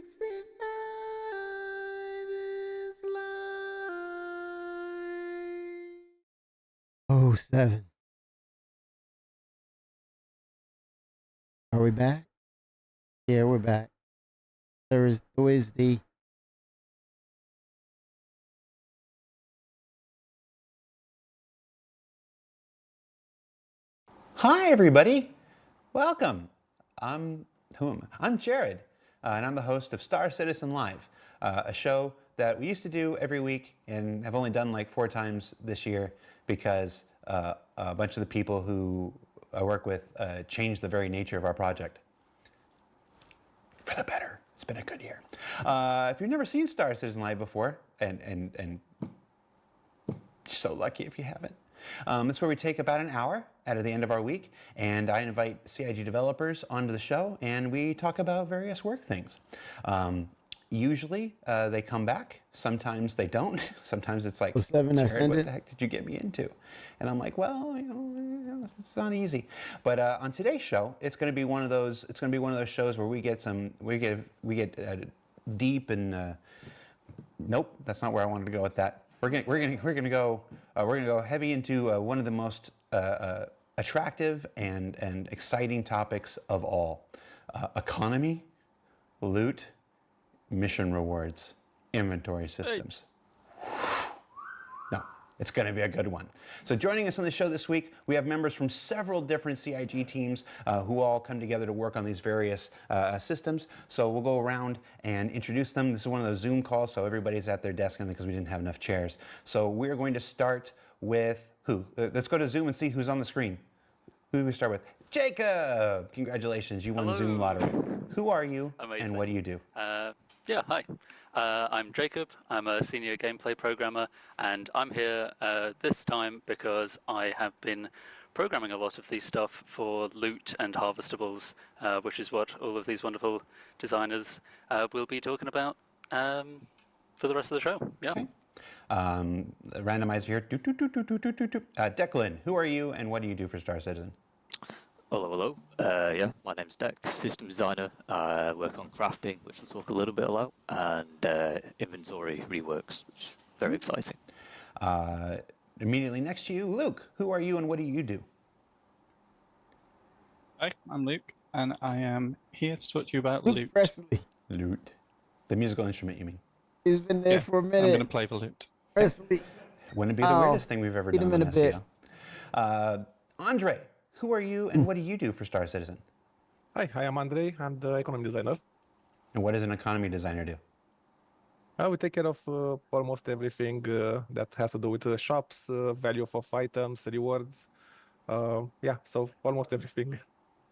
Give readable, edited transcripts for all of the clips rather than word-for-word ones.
is life. Oh, 7. Are we back? Yeah, we're back. There is Thursday. Hi, everybody. Welcome. I'm Jared, and I'm the host of Star Citizen Live, a show that we used to do every week and have only done like 4 times this year because a bunch of the people who I work with changed the very nature of our project. For the better. It's been a good year. If you've never seen Star Citizen Live before, and so lucky if you haven't. It's where we take about an hour out of the end of our week, and I invite CIG developers onto the show, and we talk about various work things. Usually they come back. Sometimes they don't. Sometimes it's like, Oh, 7, I Jared, sent what it. the heck did you get me into? And I'm like, well, it's not easy. But on today's show, it's going to be one of those. It's going to be one of those shows where we get deep and. Nope, that's not where I wanted to go with that. We're gonna go heavy into one of the most attractive and exciting topics of all: economy, loot, mission rewards, inventory systems. No, it's going to be a good one. So joining us on the show this week, we have members from several different CIG teams who all come together to work on these various systems. So we'll go around and introduce them. This is one of those Zoom calls, so everybody's at their desk because we didn't have enough chairs. So we're going to start with who? Let's go to Zoom and see who's on the screen. Who do we start with? Jacob! Congratulations, you won Hello. Zoom lottery. Who are you Amazing. and what do you do? Yeah, hi. I'm Jacob. I'm a senior gameplay programmer, and I'm here this time because I have been programming a lot of these stuff for loot and harvestables, which is what all of these wonderful designers will be talking about for the rest of the show. Yeah. Okay. Randomizer here. Declan, who are you and what do you do for Star Citizen? Hello. Yeah, my name's Deck, system designer. I work on crafting, which we'll talk a little bit about, and inventory reworks, which is very exciting. Immediately next to you, Luke, who are you and what do you do? Hi, I'm Luke, and I am here to talk to you about Luke loot. Presley. Loot. The musical instrument, you mean? He's been there for a minute. I'm going to play the loot. Presley. Wouldn't it be the weirdest thing we've ever Beat done him in on a bit. SEO? Andre, who are you and what do you do for Star Citizen? Hi, I am Andrei. I'm the economy designer. And what does an economy designer do? We take care of almost everything that has to do with shops, value of items, rewards. Yeah, so almost everything.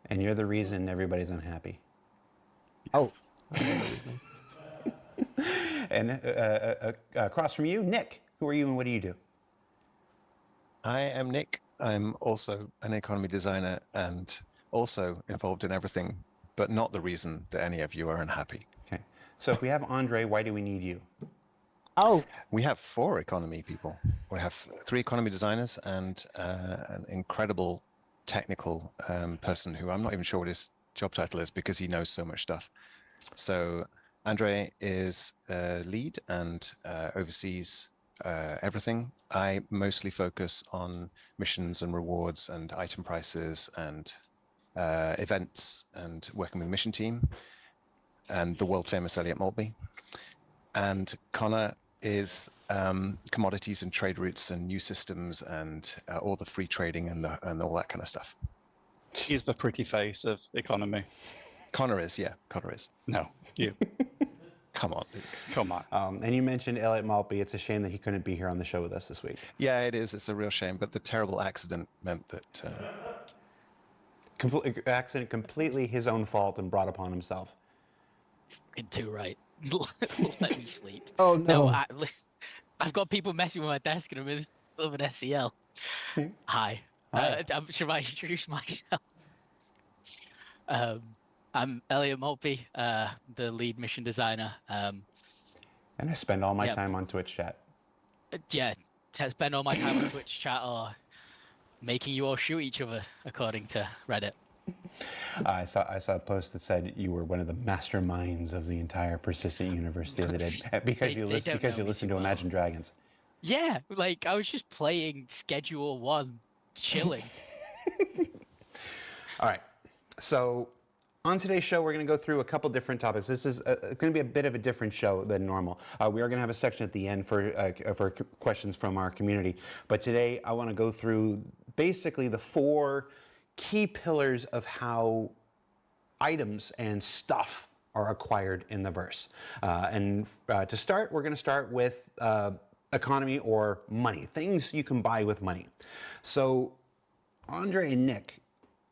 And you're the reason everybody's unhappy. Oh. And across from you, Nick, who are you and what do you do? I am Nick. I'm also an economy designer and also involved in everything, but not the reason that any of you are unhappy. Okay. So if we have Andre, why do we need you? Oh. We have 4 economy people. We have 3 economy designers and an incredible technical person who I'm not even sure what his job title is because he knows so much stuff. So Andre is lead and oversees everything. I mostly focus on missions and rewards and item prices and events and working with the mission team and the world famous Elliot Maltby. And Connor is commodities and trade routes and new systems and all the free trading and all that kind of stuff. He's the pretty face of economy. Connor is, yeah. Connor is. No, you. Come on, Luke. Come on. And you mentioned Elliot Maltby. It's a shame that he couldn't be here on the show with us this week. Yeah, it is. It's a real shame. But the terrible accident meant that... accident completely his own fault and brought upon himself. Into right. Let me sleep. Oh, no. I've got people messing with my desk and I'm in the middle of an SEL. Hi. Should I introduce myself? I'm Elliot Maltby, the lead mission designer. And I spend all my time on Twitch chat. Yeah, spend all my time on Twitch chat or making you all shoot each other, according to Reddit. I saw a post that said you were one of the masterminds of the entire persistent universe the other day because They you don't know me listen too to well. Imagine Dragons. Yeah, like I was just playing Schedule 1, chilling. All right. So on today's show, we're going to go through a couple different topics. This is going to be a bit of a different show than normal. We are going to have a section at the end for questions from our community. But today, I want to go through basically the 4 key pillars of how items and stuff are acquired in the verse. To start, we're going to start with economy or money, things you can buy with money. So, Andre and Nick,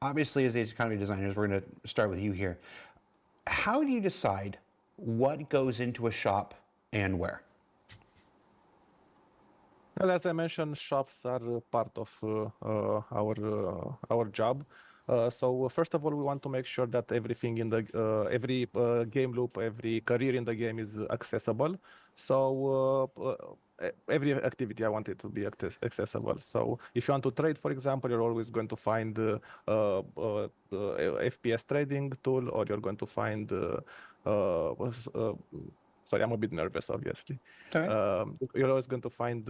obviously as age economy designers, we're going to start with you here. How do you decide what goes into a shop and where? Well, as I mentioned, shops are part of our job. So first of all, we want to make sure that everything in the every game loop, every career in the game is accessible. So every activity I want it to be accessible. So if you want to trade, for example, you're always going to find the FPS trading tool, or you're going to find sorry, I'm a bit nervous, obviously. You're always going to find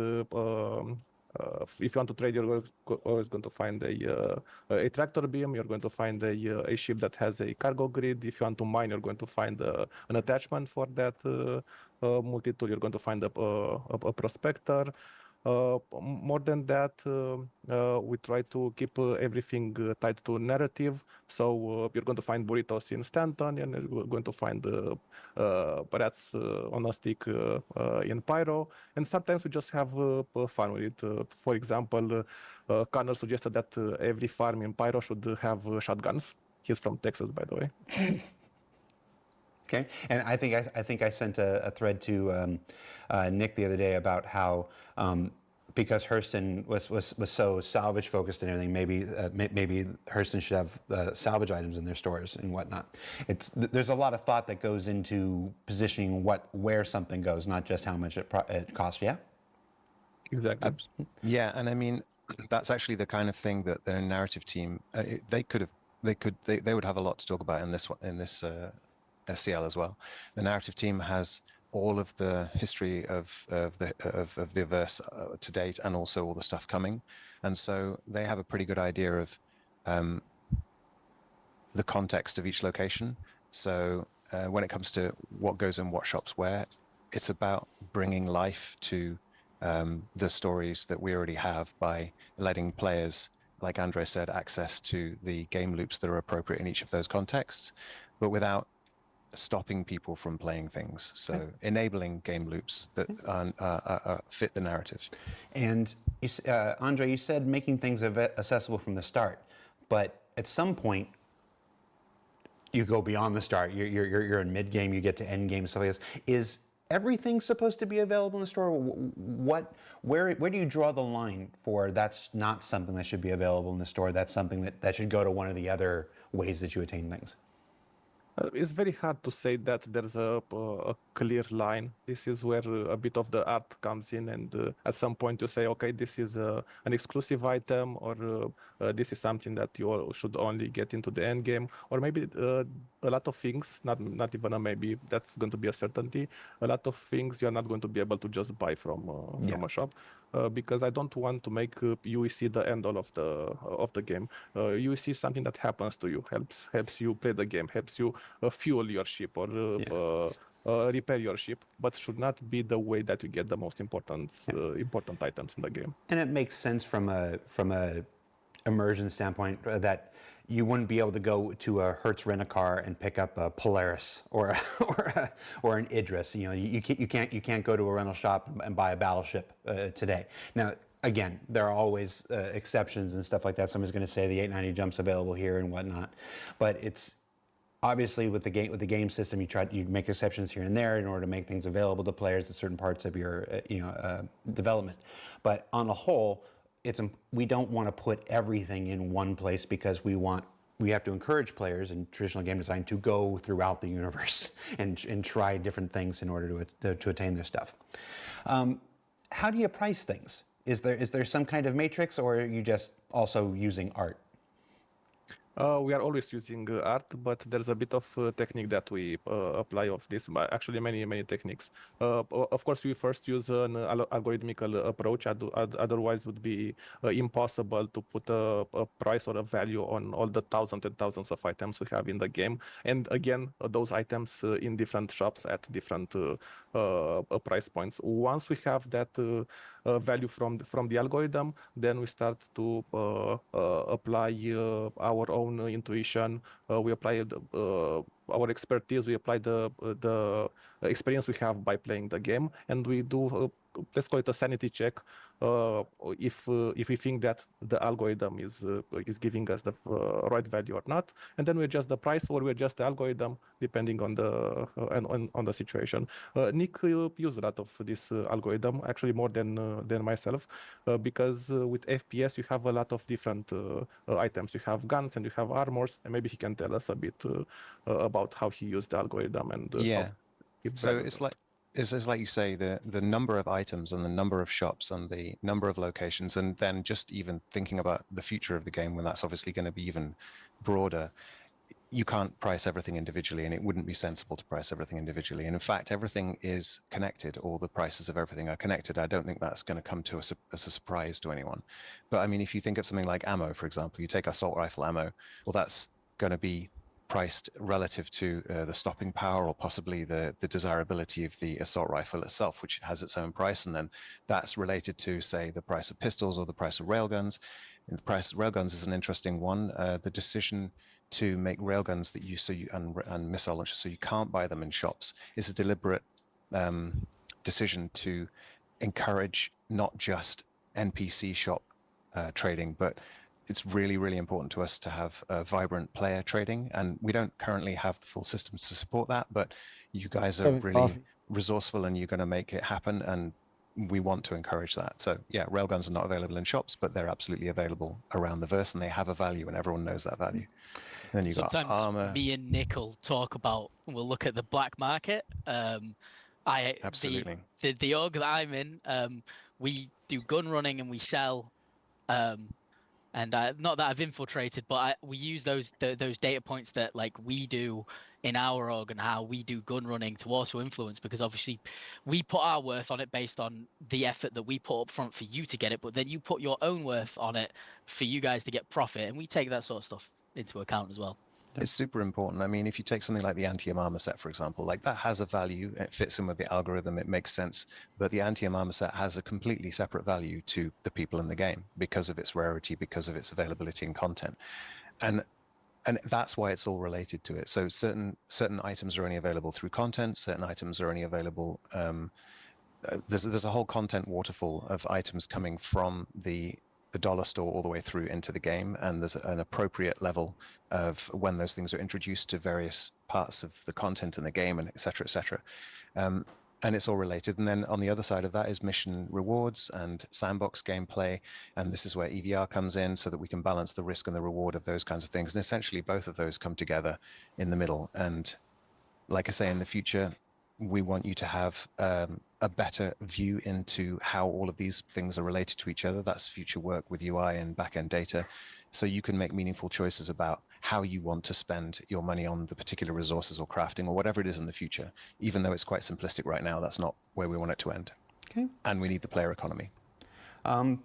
if you want to trade, you're always going to find a tractor beam. You're going to find a ship that has a cargo grid. If you want to mine, you're going to find an attachment for that multi-tool. You're going to find a prospector. More than that, we try to keep everything tied to narrative. So you're going to find burritos in Stanton, and you're going to find rats on a stick in Pyro. And sometimes we just have fun with it. For example, Connor suggested that every farm in Pyro should have shotguns. He's from Texas, by the way. Okay, and I think I sent a thread to Nick the other day about how because Hurston was so salvage focused and everything, maybe Hurston should have salvage items in their stores and whatnot. There's a lot of thought that goes into positioning where something goes, not just how much it costs. Yeah. Exactly. Yeah, and I mean that's actually the kind of thing that the narrative team they would have a lot to talk about in this SCL as well. The narrative team has all of the history of the verse to date, and also all the stuff coming, and so they have a pretty good idea of the context of each location. So when it comes to what goes in what shops where, it's about bringing life to the stories that we already have by letting players, like Andre said, access to the game loops that are appropriate in each of those contexts, but without stopping people from playing things. So enabling game loops that fit the narrative. And Andre, you said making things accessible from the start, but at some point you go beyond the start. You're in mid game, you get to end game, stuff like this. Is everything supposed to be available in the store? Where do you draw the line for that's not something that should be available in the store? That's something that should go to one of the other ways that you attain things. It's very hard to say that there's a clear line. This is where a bit of the art comes in, and at some point you say, okay, this is an exclusive item, or this is something that you should only get into the end game, or maybe a lot of things, not even a maybe, that's going to be a certainty. A lot of things you're not going to be able to just buy from a shop. Because I don't want to make UEC the end all of the game. UEC is something that happens to you, helps you play the game, helps you fuel your ship or repair your ship, but should not be the way that you get the most important items in the game. And it makes sense from a immersion standpoint that you wouldn't be able to go to a Hertz Rent-A-Car and pick up a Polaris or an Idris. You know, you can't go to a rental shop and buy a battleship today. Now, again, there are always exceptions and stuff like that. Somebody's going to say the 890 jump's available here and whatnot, but it's obviously with the game system, you make exceptions here and there in order to make things available to players at certain parts of your development. But on the whole, we don't want to put everything in one place because we have to encourage players in traditional game design to go throughout the universe and try different things in order to attain their stuff. How do you price things? Is there some kind of matrix, or are you just also using art? We are always using art, but there's a bit of technique that we apply of this, but actually many techniques. Of course, we first use an algorithmical approach, otherwise would be impossible to put a price or a value on all the thousands and thousands of items we have in the game. And again, those items in different shops at different price points. Once we have that value from the algorithm, then we start to apply our own intuition. We apply our expertise. We apply the experience we have by playing the game, and we do let's call it a sanity check. If we think that the algorithm is giving us the right value or not, and then we adjust the price or we adjust the algorithm depending on the on the situation. Nick used a lot of this algorithm, actually more than myself, because with FPS you have a lot of different items. You have guns and you have armors, and maybe he can tell us a bit about how he used the algorithm and Yeah. So it's it's like you say, the number of items and the number of shops and the number of locations, and then just even thinking about the future of the game when that's obviously going to be even broader. You can't price everything individually, and it wouldn't be sensible to price everything individually. And in fact, everything is connected. All the prices of everything are connected. I don't think that's going to come to us as a surprise to anyone. But I mean, if you think of something like ammo, for example, you take assault rifle ammo, well, that's going to be priced relative to the stopping power or possibly the desirability of the assault rifle itself, which has its own price. And then that's related to, say, the price of pistols or the price of railguns. And the price of railguns is an interesting one. The decision to make railguns that and missile launchers so you can't buy them in shops is a deliberate decision to encourage not just NPC shop trading, but it's really, really important to us to have vibrant player trading, and we don't currently have the full systems to support that, but you guys are really resourceful and you're going to make it happen, and we want to encourage that. So yeah, railguns are not available in shops, but they're absolutely available around the verse, and they have a value, and everyone knows that value. And then you've Sometimes got armor. me and Nick will talk about, we'll look at the black market. Absolutely. The org that I'm in, we do gun running and we sell. And not that I've infiltrated, but we use those data points that like we do in our org and how we do gun running to also influence, because obviously we put our worth on it based on the effort that we put up front for you to get it, but then you put your own worth on it for you guys to get profit, and we take that sort of stuff into account as well. It's super important. I mean, if you take something like the Antium armor set, for example, like that has a value. It fits in with the algorithm. It makes sense. But the Antium armor set has a completely separate value to the people in the game because of its rarity, because of its availability and content. And that's why it's all related to it. So certain items are only available through content. Certain items are only available. There's a whole content waterfall of items coming from the dollar store all the way through into the game, and there's an appropriate level of when those things are introduced to various parts of the content in the game, and et cetera, and it's all related. And then on the other side of that is mission rewards and sandbox gameplay, and this is where EVR comes in, so that we can balance the risk and the reward of those kinds of things. And essentially both of those come together in the middle. And like I say, in the future we want you to have a better view into how all of these things are related to each other. That's future work with UI and backend data, so you can make meaningful choices about how you want to spend your money on the particular resources or crafting or whatever it is in the future. Even though it's quite simplistic right now, that's not where we want it to end. Okay. And we need the player economy. Do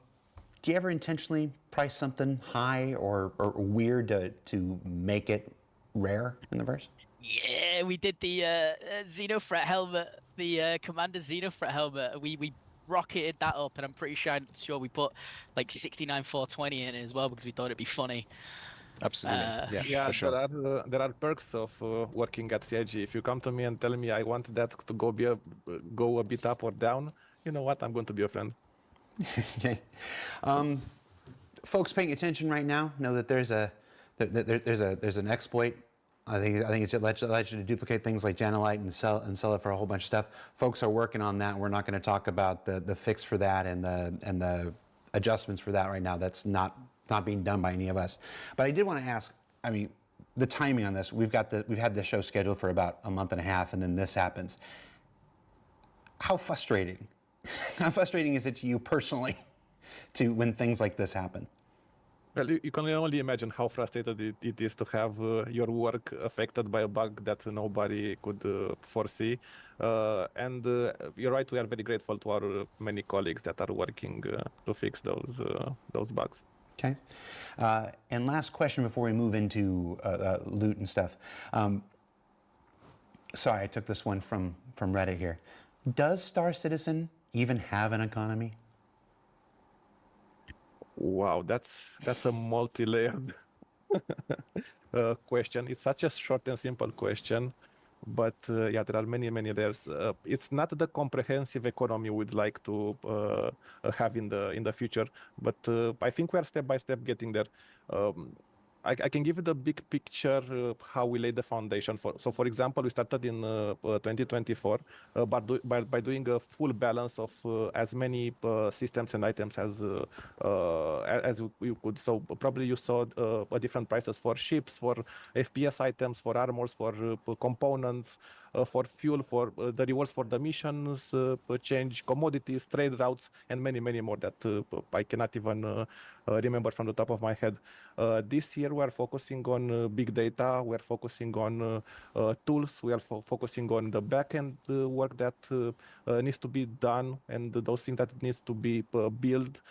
you ever intentionally price something high or weird to make it rare in the verse? Yeah, we did the Xenofret helmet, the Commander Xenofret helmet. We rocketed that up, and I'm pretty sure we put like 69,420 in it as well because we thought it'd be funny. Absolutely. Yeah, for sure. there are perks of working at CIG. If you come to me and tell me I want that to go a bit up or down, you know what? I'm going to be a friend. Okay. Folks paying attention right now know that there's an exploit. I think it allows you to duplicate things like Janelite and sell it for a whole bunch of stuff. Folks are working on that. We're not going to talk about the fix for that and the adjustments for that right now. That's not being done by any of us. But I did want to ask, I mean, the timing on this. We've had the show scheduled for about a month and a half, and then this happens. How frustrating? How frustrating is it to you personally when things like this happen? Well, you can only imagine how frustrated it is to have your work affected by a bug that nobody could foresee. And you're right, we are very grateful to our many colleagues that are working to fix those bugs. Okay. And last question before we move into loot and stuff. Sorry, I took this one from Reddit here. Does Star Citizen even have an economy? Wow, that's a multi-layered question. It's such a short and simple question, but yeah, there are many layers. It's not the comprehensive economy we'd like to have in the future, but I think we are step by step getting there. I can give you the big picture how we laid the foundation for. So, for example, we started in 2024 by doing a full balance of as many systems and items as you could. So probably you saw different prices for ships, for FPS items, for armors, for components, for fuel, for the rewards for the missions, change commodities, trade routes, and many more that I cannot even remember from the top of my head. This year we are focusing on big data, we are focusing on tools, we are focusing on the back-end work that needs to be done, and those things that needs to be built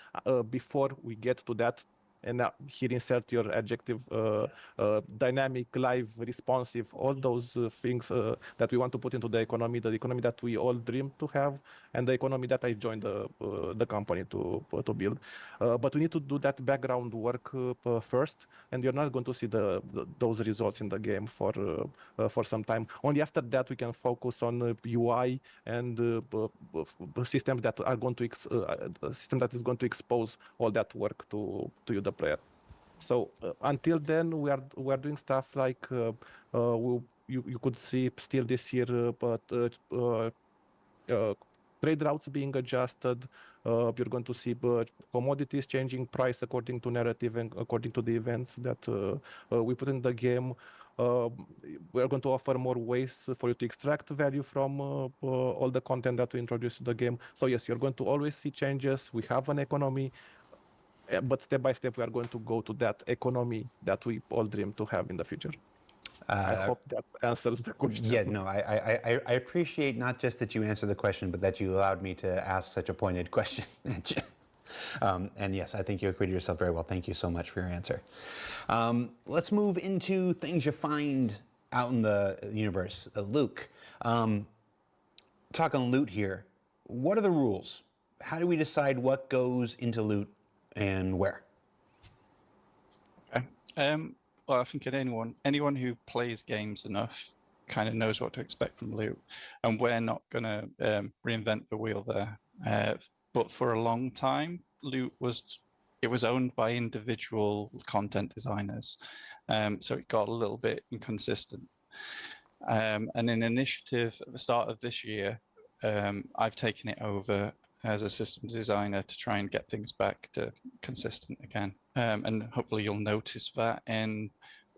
before we get to that. And now here insert your adjective, dynamic, live, responsive, all those things that we want to put into the economy that we all dream to have, and the economy that I joined the company to build. But we need to do that background work first, and you're not going to see those results in the game for some time. Only after that we can focus on UI and systems that are going to system that is going to expose all that work to you, the player. So until then, we are doing stuff like you could see still this year, but trade routes being adjusted. You're going to see commodities changing price according to narrative and according to the events that we put in the game. We are going to offer more ways for you to extract value from all the content that we introduce to the game. So yes, you're going to always see changes. We have an economy, but step by step we are going to go to that economy that we all dream to have in the future. I hope that answers the question. Yeah, no, I appreciate not just that you answered the question, but that you allowed me to ask such a pointed question. And yes, I think you acquitted yourself very well. Thank you so much for your answer. Let's move into things you find out in the universe. Luke, talking loot here. What are the rules? How do we decide what goes into loot and where? Okay. Well, I think anyone who plays games enough kind of knows what to expect from loot, and we're not going to reinvent the wheel there. But for a long time, loot was owned by individual content designers, so it got a little bit inconsistent. And an initiative at the start of this year, I've taken it over as a systems designer to try and get things back to consistent again. And hopefully you'll notice that in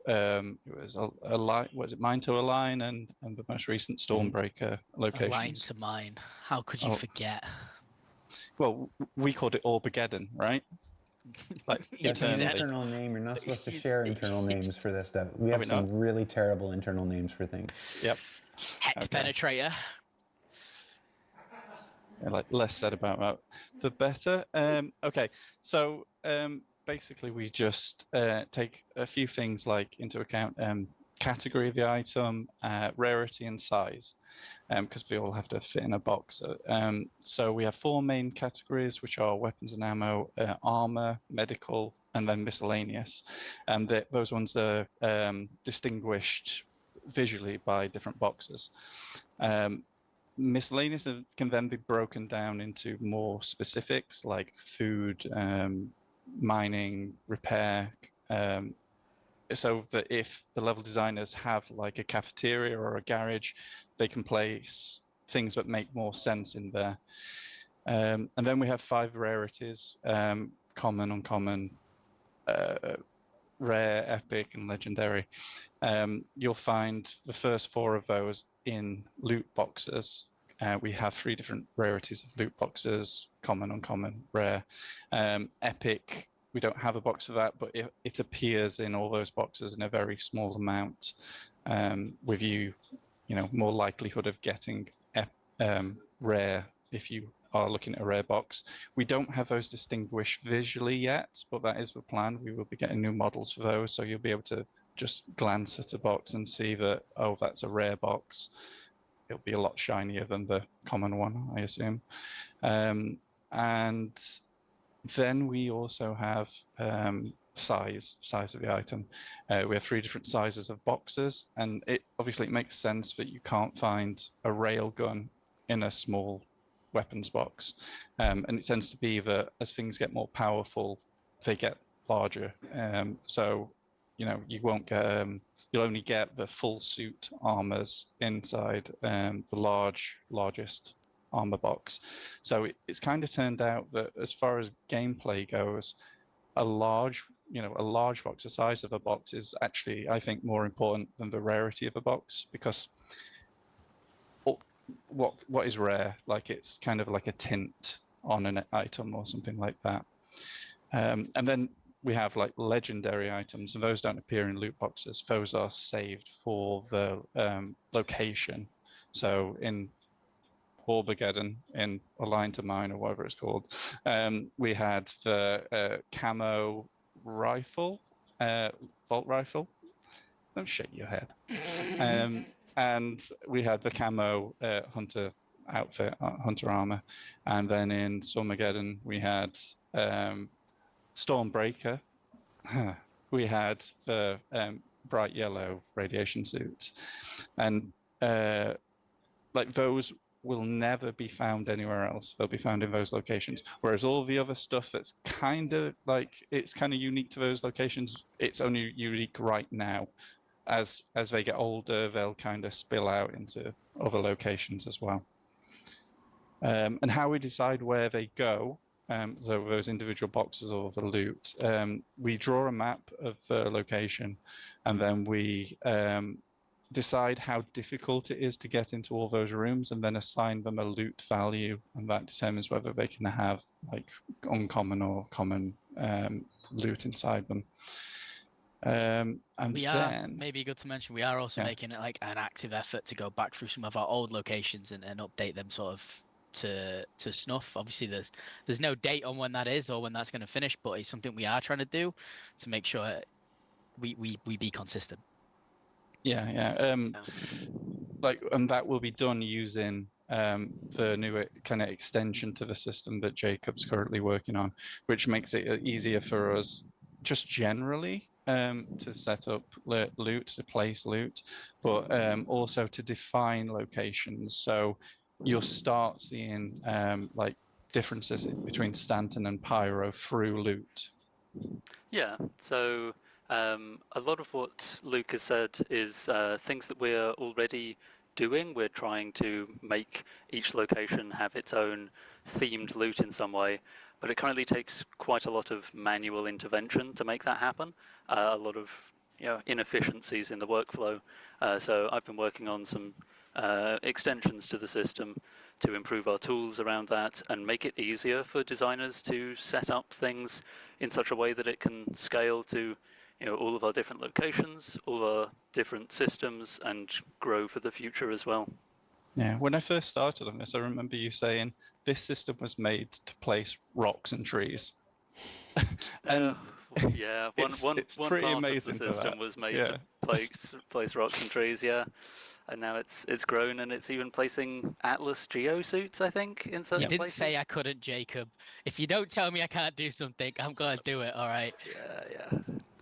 it was a line, was it Mine to Align and the most recent Stormbreaker locations. Align to Mine. How could you forget? Well, we called it Orbageddon, right? Like That's an internal name. You're not supposed to share internal names for this stuff. We have some really terrible internal names for things. Yep. Hex Penetrator. Yeah, like less said about that, the better. Okay, so basically we just take a few things like into account category of the item, rarity and size, because they all have to fit in a box. So we have 4 main categories, which are weapons and ammo, armor, medical, and then miscellaneous. And those ones are distinguished visually by different boxes. Miscellaneous can then be broken down into more specifics like food, mining, repair, so that if the level designers have like a cafeteria or a garage, they can place things that make more sense in there. And then we have 5 rarities: common, uncommon, rare, epic, and legendary. You'll find the first 4 of those in loot boxes. We have 3 different rarities of loot boxes: common, uncommon, rare. Epic we don't have a box for that, but it appears in all those boxes in a very small amount, with you know, more likelihood of getting rare if you are looking at a rare box. We don't have those distinguished visually yet, but that is the plan. We will be getting new models for those, so you'll be able to just glance at a box and see that, oh, that's a rare box. It'll be a lot shinier than the common one, I assume. And then we also have size of the item. We have 3 different sizes of boxes, and it obviously it makes sense that you can't find a railgun in a small weapons box, and it tends to be that as things get more powerful, they get larger. So, you know, you won't get you'll only get the full suit armors inside the largest armor box. So it's kind of turned out that as far as gameplay goes, a large box, the size of a box, is actually, I think, more important than the rarity of a box, because what is rare? Like, it's kind of like a tint on an item or something like that. And then we have like legendary items, and those don't appear in loot boxes. Those are saved for the location. So in Horbageddon, in Align to Mine, or whatever it's called, we had the camo rifle, Vault Rifle. Don't shake your head. And we had the camo hunter outfit, hunter armor. And then in Stormageddon, we had Stormbreaker. We had the bright yellow radiation suit. And like, those will never be found anywhere else. They'll be found in those locations. Whereas all the other stuff that's kind of like, it's kind of unique to those locations, it's only unique right now. As they get older, they'll kind of spill out into other locations as well. And how we decide where they go, so those individual boxes or the loot, we draw a map of the location, and then we decide how difficult it is to get into all those rooms, and then assign them a loot value, and that determines whether they can have like uncommon or common loot inside them. And we are, maybe good to mention, we are also making it like an active effort to go back through some of our old locations and update them sort of to snuff. Obviously there's no date on when that is or when that's going to finish, but it's something we are trying to do to make sure we be consistent. Like, and that will be done using the new kind of extension to the system that Jacob's currently working on, which makes it easier for us just generally to set up loot, to place loot, but also to define locations. So you'll start seeing like differences between Stanton and Pyro through loot. Yeah, so a lot of what Luke has said is things that we're already doing. We're trying to make each location have its own themed loot in some way, but it currently takes quite a lot of manual intervention to make that happen. A lot of inefficiencies in the workflow. So I've been working on some extensions to the system to improve our tools around that and make it easier for designers to set up things in such a way that it can scale to all of our different locations, all our different systems, and grow for the future as well. Yeah, when I first started on this, I remember you saying this system was made to place rocks and trees. And yeah, one pretty part amazing of the system was made to place rocks and trees, and now it's grown, and it's even placing Atlas geosuits, I think, in certain places. You didn't say I couldn't, Jacob. If you don't tell me I can't do something, I'm gonna do it. All right. Yeah.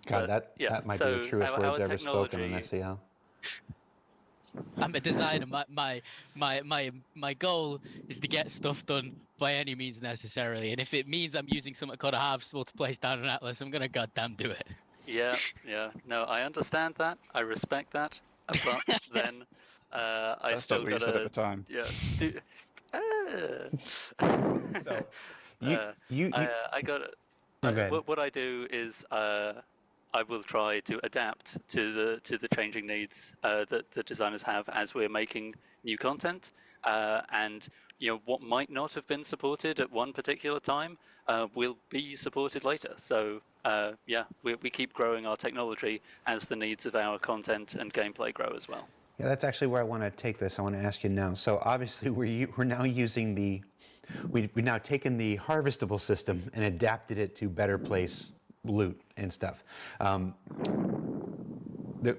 God, that might be the truest words ever spoken in SEO. I'm a designer. My goal is to get stuff done by any means necessarily, and if it means I'm using something called a harvestable to place down an atlas, I'm gonna goddamn do it. Yeah. No, I understand that. I respect that. But then I still what you said at the time. Yeah. So I got it. Okay. What I do is I will try to adapt to the changing needs that the designers have as we're making new content, and what might not have been supported at one particular time, will be supported later. So yeah, we keep growing our technology as the needs of our content and gameplay grow as well. Yeah, that's actually where I want to take this. I want to ask you now. So obviously we're now using we've now taken the harvestable system and adapted it to better place loot and stuff. There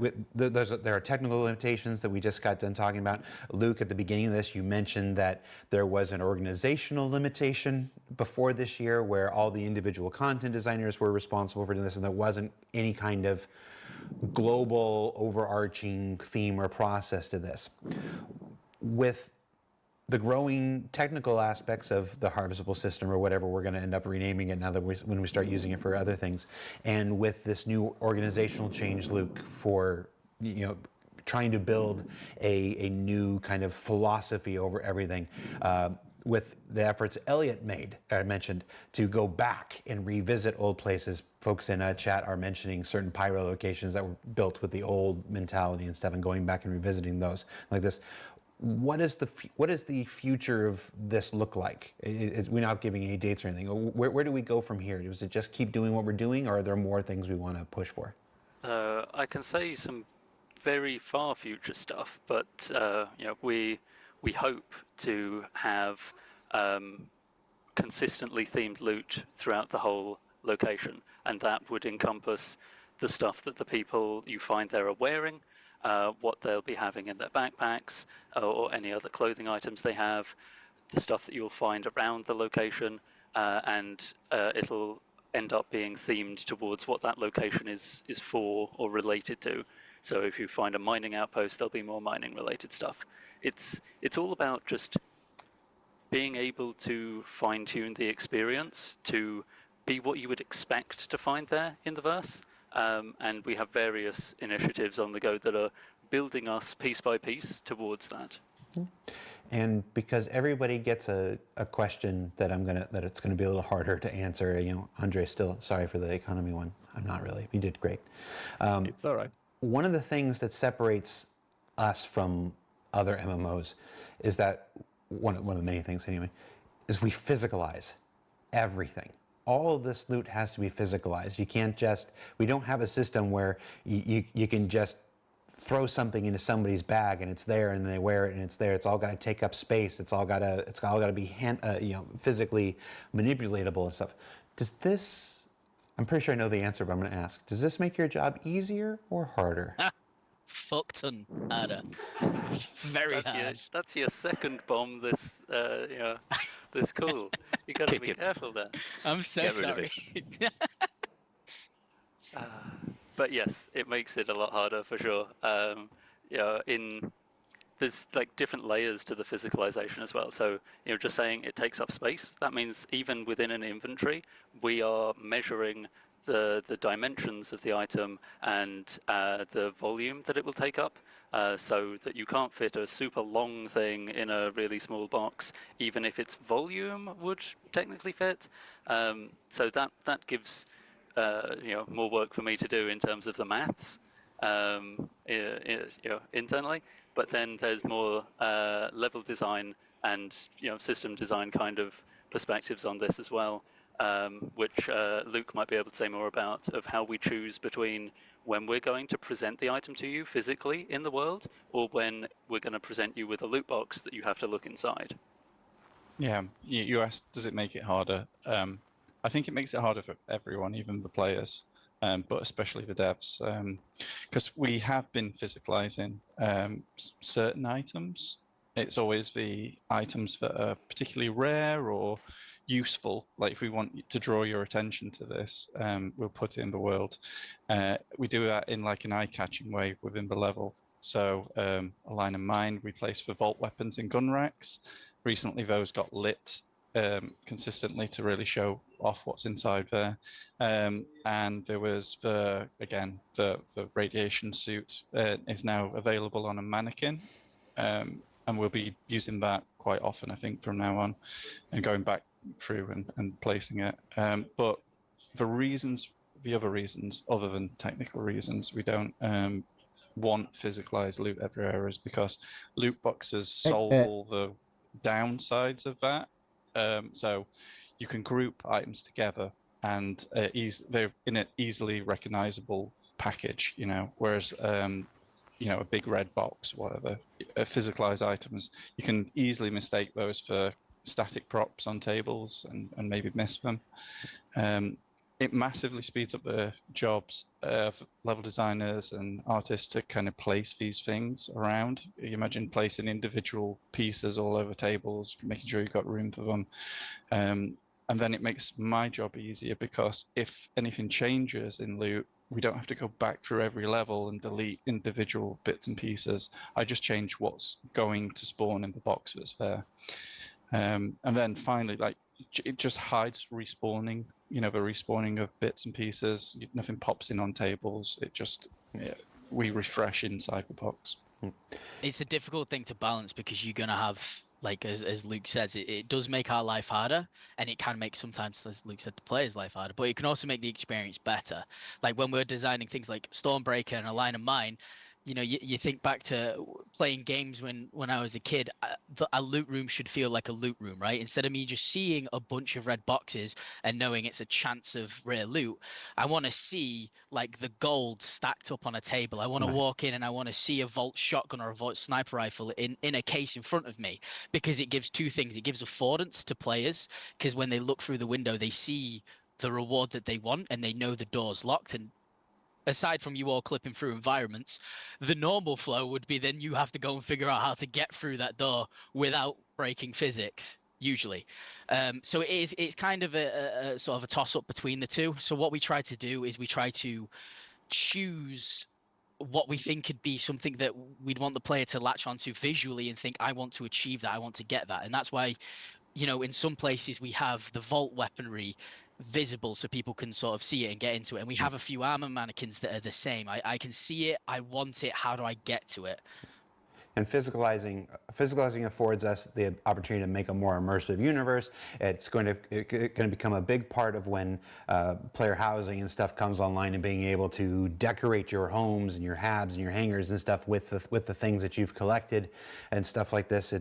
are technical limitations that we just got done talking about. Luke, at the beginning of this, you mentioned that there was an organizational limitation before this year where all the individual content designers were responsible for doing this, and there wasn't any kind of global overarching theme or process to this. With the growing technical aspects of the harvestable system, or whatever we're going to end up renaming it now that when we start using it for other things, and with this new organizational change, Luke, for trying to build a new kind of philosophy over everything, with the efforts Elliot mentioned to go back and revisit old places. Folks in chat are mentioning certain pyro locations that were built with the old mentality and stuff, and going back and revisiting those like this. What is the future of this look like? We're not giving any dates or anything. Where do we go from here? Does it just keep doing what we're doing, or are there more things we want to push for? I can say some very far future stuff, but we hope to have consistently themed loot throughout the whole location, and that would encompass the stuff that the people you find there are wearing, what they'll be having in their backpacks, or any other clothing items they have, the stuff that you'll find around the location, and it'll end up being themed towards what that location is for or related to. So if you find a mining outpost, there'll be more mining related stuff. It's all about just being able to fine-tune the experience to be what you would expect to find there in the verse. And we have various initiatives on the go that are building us piece by piece towards that. And because everybody gets a question that it's gonna be a little harder to answer. Andre, still sorry for the economy one. I'm not really. You did great. It's all right. One of the things that separates us from other MMOs is that one of the many things anyway is we physicalize everything. All of this loot has to be physicalized. You can't we don't have a system where you can just throw something into somebody's bag and it's there and they wear it and it's there. It's all got to take up space. It's all got to be physically manipulatable and stuff. Does this? I'm pretty sure I know the answer, but I'm going to ask. Does this make your job easier or harder? Fuck ton harder. Very hard. That's your second bomb this this call. You got to be careful there. I'm so sorry. But yes, it makes it a lot harder for sure. There's like different layers to the physicalization as well. So just saying it takes up space. That means even within an inventory, we are measuring the dimensions of the item and the volume that it will take up, so that you can't fit a super long thing in a really small box, even if its volume would technically fit. So that gives more work for me to do in terms of the maths internally. But then there's more level design and system design kind of perspectives on this as well. Which Luke might be able to say more about, of how we choose between when we're going to present the item to you physically in the world, or when we're going to present you with a loot box that you have to look inside. Yeah, you asked, does it make it harder? I think it makes it harder for everyone, even the players, but especially the devs, because we have been physicalizing certain items. It's always the items that are particularly rare or useful. Like if we want to draw your attention to this, we'll put it in the world. We do that in like an eye-catching way within the level. So a line of mine we place for vault weapons and gun racks. Recently those got lit consistently to really show off what's inside there. And there was the radiation suit is now available on a mannequin. And we'll be using that quite often, I think, from now on, and going back through and placing it. But the other reasons, other than technical reasons, we don't want physicalized loot everywhere, is because loot boxes solve all the downsides of that. So you can group items together, and they're in an easily recognizable package. Whereas a big red box, whatever, physicalized items, you can easily mistake those for static props on tables and maybe miss them. It massively speeds up the jobs of level designers and artists to kind of place these things around. You imagine placing individual pieces all over tables, making sure you've got room for them. And then it makes my job easier, because if anything changes in loot, we don't have to go back through every level and delete individual bits and pieces. I just change what's going to spawn in the box that's there. And then finally, it just hides respawning, the respawning of bits and pieces. Nothing pops in on tables. It just, we refresh inside the box. It's a difficult thing to balance, because you're going to have, as Luke says, it does make our life harder, and it can make sometimes, as Luke said, the player's life harder, but it can also make the experience better. Like when we're designing things like Stormbreaker and A Line of Mine, you think back to playing games when I was a kid, a loot room should feel like a loot room, right? Instead of me just seeing a bunch of red boxes and knowing it's a chance of rare loot, I want to see the gold stacked up on a table. I want to walk in and I want to see a Volt shotgun or a Volt sniper rifle in a case in front of me, because it gives two things. It gives affordance to players, because when they look through the window, they see the reward that they want and they know the door's locked. And aside from you all clipping through environments, the normal flow would be then you have to go and figure out how to get through that door without breaking physics, usually. So it's kind of a sort of a toss-up between the two. So what we try to do is we try to choose what we think could be something that we'd want the player to latch onto visually and think, I want to achieve that, I want to get that. And that's why, in some places we have the Vault weaponry visible so people can sort of see it and get into it, and we have a few armor mannequins that are the same. I can see it, I want it, how do I get to it? And physicalizing affords us the opportunity to make a more immersive universe. It's going to become a big part of when player housing and stuff comes online, and being able to decorate your homes and your habs and your hangars and stuff with the things that you've collected and stuff like this.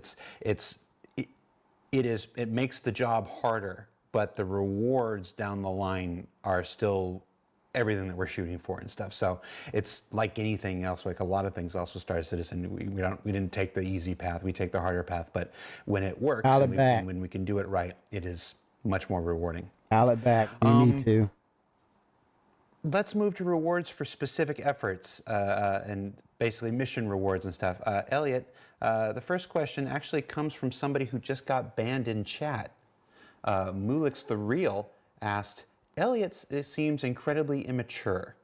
It makes the job harder, but the rewards down the line are still everything that we're shooting for and stuff. So it's like anything else, like a lot of things else with Star Citizen. We didn't take the easy path, we take the harder path, but when it works and when we can do it right, it is much more rewarding. Dial it back. We need to. Let's move to rewards for specific efforts and basically mission rewards and stuff. Elliot, the first question actually comes from somebody who just got banned in chat. Mulix the Real asked, Elliot seems incredibly immature.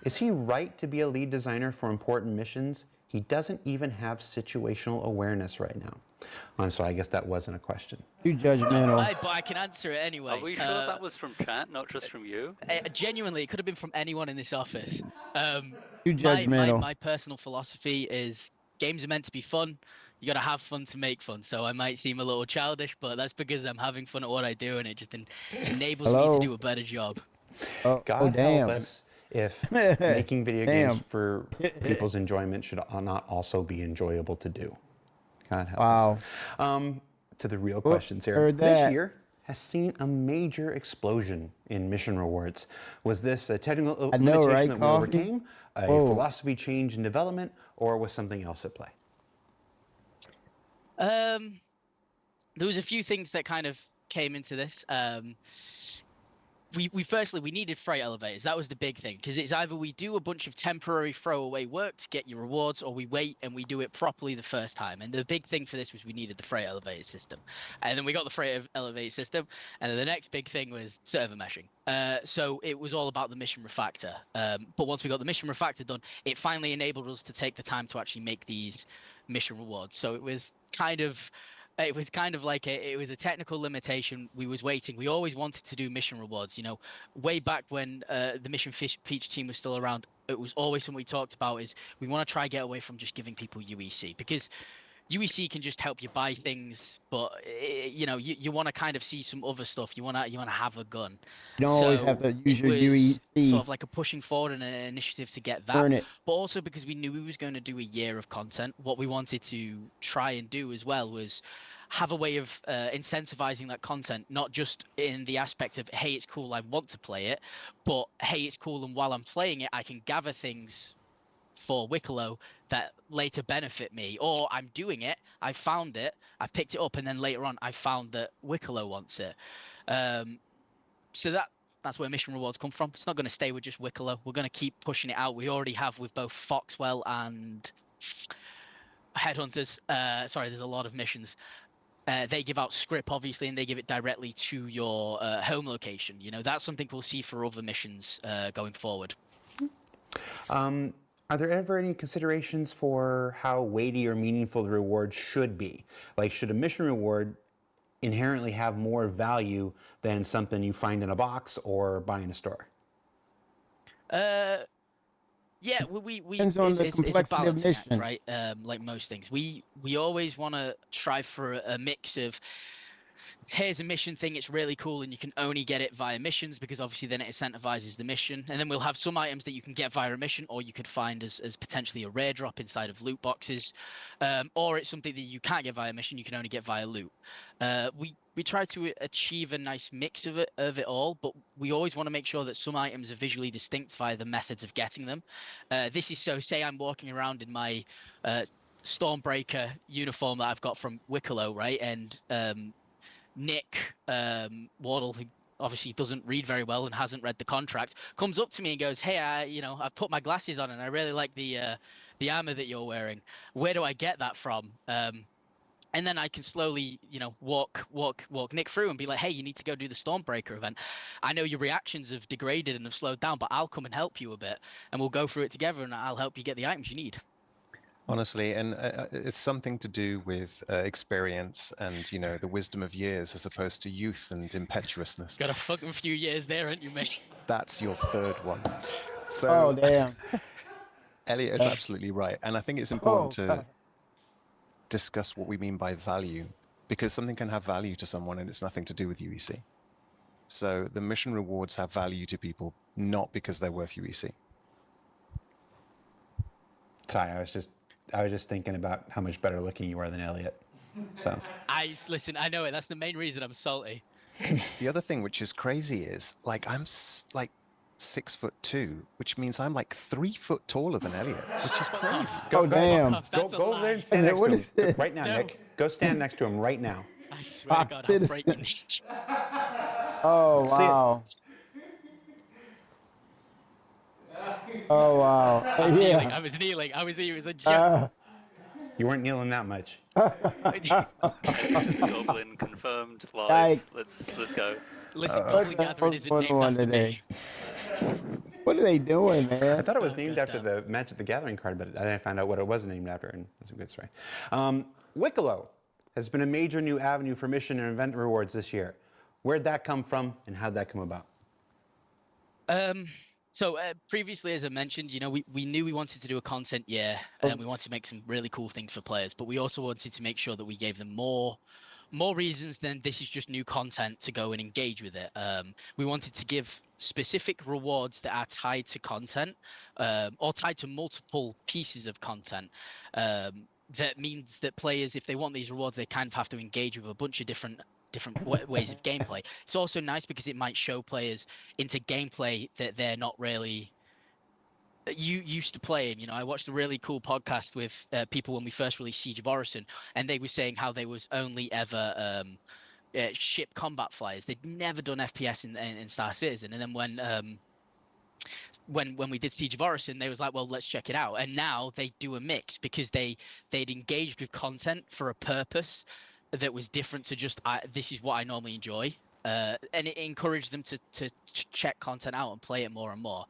Is he right to be a lead designer for important missions? He doesn't even have situational awareness right now. So I guess that wasn't a question. Too judgmental. But I can answer it anyway. Are we sure that was from chat, not just from you? Genuinely, it could have been from anyone in this office. Too judgmental. My personal philosophy is games are meant to be fun. You got to have fun to make fun. So I might seem a little childish, but that's because I'm having fun at what I do, and it just enables me to do a better job. God help us if making video games for people's enjoyment should not also be enjoyable to do. God help us. To the real questions here. This year has seen a major explosion in mission rewards. Was this a technical limitation that we overcame, a philosophy change in development, or was something else at play? There was a few things that kind of came into this. We needed freight elevators. That was the big thing, because it's either we do a bunch of temporary throwaway work to get your rewards, or we wait and we do it properly the first time. And the big thing for this was we needed the freight elevator system, and then we got the freight elevator system, and then the next big thing was server meshing. So it was all about the mission refactor. But once we got the mission refactor done, it finally enabled us to take the time to actually make these mission rewards. So it was kind of like it was a technical limitation. We was waiting. We always wanted to do mission rewards. Way back when the mission feature team was still around, it was always something we talked about. Is we want to try get away from just giving people UEC, because UEC can just help you buy things, but you want to kind of see some other stuff. You want to have a gun. You don't always have to use your UEC. Sort of like a pushing forward and an initiative to get that. Earn it. But also because we knew we was going to do a year of content, what we wanted to try and do as well was have a way of incentivizing that content, not just in the aspect of, hey, it's cool, I want to play it, but hey, it's cool, and while I'm playing it, I can gather things for Wicklow that later benefit me, or I'm doing it, I found it, I picked it up, and then later on I found that Wicklow wants it. So that's where mission rewards come from. It's not going to stay with just Wicklow. We're going to keep pushing it out. We already have with both Foxwell and Headhunters. Sorry, there's a lot of missions. They give out script, obviously, and they give it directly to your home location. You know, that's something we'll see for other missions going forward. Are there ever any considerations for how weighty or meaningful the reward should be? Like, should a mission reward inherently have more value than something you find in a box or buy in a store? Yeah, we Depends on the it's a complexity of balancing act, mission. right? Like most things, we always want to try for a mix of, here's a mission thing, it's really cool, and you can only get it via missions, because obviously then it incentivizes the mission. And then we'll have some items that you can get via a mission, or you could find as potentially a rare drop inside of loot boxes, or it's something that you can't get via mission, you can only get via loot. We try to achieve a nice mix of it all, but we always want to make sure that some items are visually distinct via the methods of getting them. This is so, say I'm walking around in my Stormbreaker uniform that I've got from Wicklow, right? And Nick Wardle, who obviously doesn't read very well and hasn't read the contract, comes up to me and goes, "Hey, I've put my glasses on and I really like the armor that you're wearing. Where do I get that from?" And then I can slowly, walk Nick through and be like, "Hey, you need to go do the Stormbreaker event. I know your reactions have degraded and have slowed down, but I'll come and help you a bit, and we'll go through it together, and I'll help you get the items you need." Honestly, and it's something to do with experience and, the wisdom of years as opposed to youth and impetuousness. Got a fucking few years there, ain't you, mate? That's your third one. So, Oh, damn. Elliot is absolutely right. And I think it's important to discuss what we mean by value, because something can have value to someone and it's nothing to do with UEC. So the mission rewards have value to people, not because they're worth UEC. Sorry, I was just thinking about how much better looking you are than Elliot. So Listen, I know it. That's the main reason I'm salty. The other thing which is crazy is, I'm 6'2", which means I'm 3 foot taller than Elliot, which is crazy. Oh, damn. Go over there and stand next What to is him this? right now, No. Nick. Go stand next to him right now. I swear to God, I'll break your knee. Oh, See it. wow. Oh, wow. Kneeling. Yeah. I was kneeling. It was a joke. You weren't kneeling that much. Goblin confirmed live. Yikes. Let's go. Listen, What's Goblin the Gathering first isn't named one after today? me. What are they doing, I man? thought it was named after the Magic the Gathering card, but then I found out what it was named after, and that's a good story. Wicklow has been a major new avenue for mission and event rewards this year. Where'd that come from, and how'd that come about? So previously, as I mentioned, we knew we wanted to do a content year, and we wanted to make some really cool things for players, but we also wanted to make sure that we gave them more reasons than this is just new content to go and engage with it. We wanted to give specific rewards that are tied to content, or tied to multiple pieces of content. That means that players, if they want these rewards, they kind of have to engage with a bunch of different ways of gameplay. It's also nice because it might show players into gameplay that they're not really used to playing. I watched a really cool podcast with people when we first released Siege of Orison, and they were saying how they was only ever ship combat flyers. They'd never done FPS in Star Citizen, and then when we did Siege of Orison, they was like, well, let's check it out. And now they do a mix because they'd engaged with content for a purpose that was different to just this is what I normally enjoy, and it encouraged them to check content out and play it more and more.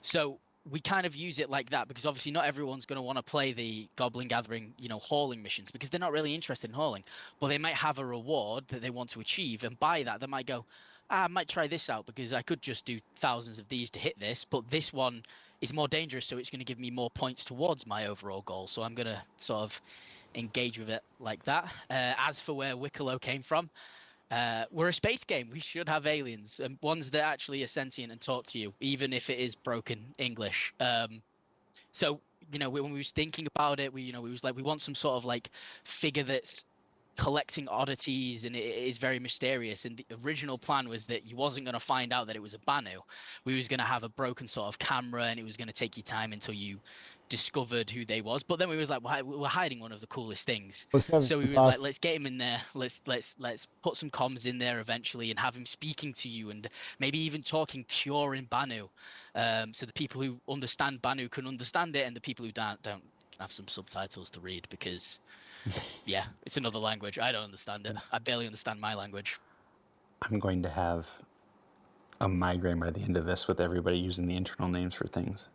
So we kind of use it like that, because obviously not everyone's going to want to play the Goblin Gathering hauling missions, because they're not really interested in hauling, but they might have a reward that they want to achieve, and by that they might go, I might try this out because I could just do thousands of these to hit this, but this one is more dangerous, so it's going to give me more points towards my overall goal, so I'm going to sort of engage with it like that. As for where Wicklow came from, we're a space game. We should have aliens, and ones that actually are sentient and talk to you, even if it is broken English. So when we was thinking about it, we was like, we want some sort of figure that's collecting oddities, and it is very mysterious. And the original plan was that you wasn't going to find out that it was a Banu. We was going to have a broken sort of camera, and it was going to take you time until you discovered who they was. But then we was like, we were hiding one of the coolest things. So we was like, let's get him in there. Let's put some comms in there eventually, and have him speaking to you, and maybe even talking pure in Banu, so the people who understand Banu can understand it, and the people who don't can have some subtitles to read, because yeah, it's another language. I don't understand it. I barely understand my language. I'm going to have a migraine by the end of this with everybody using the internal names for things.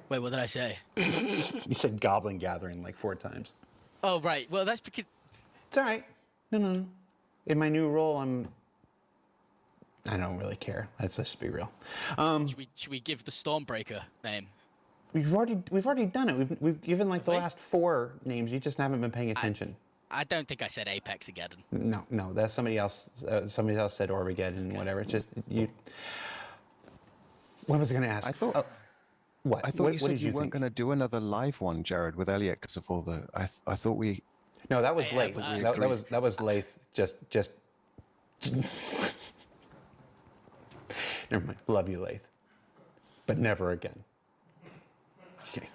Wait, what did I say? You said Goblin Gathering like 4 times. Oh, right. Well, that's because... It's all right. No. In my new role, I don't really care. Let's just be real. Should we give the Stormbreaker name? We've already done it. We've given like the last 4 names. You just haven't been paying attention. I don't think I said Apex Ageddon. No. That's somebody else. Somebody else said Orbageddon, whatever. It's just you. What was I going to ask? I thought. What? I thought what you said did you weren't think? going to do another live one, Jared, with Elliot because of all the. I thought we. No, that was Lath. we That was Lath. Just. Never mind. Love you, Lath. But never again. Okay.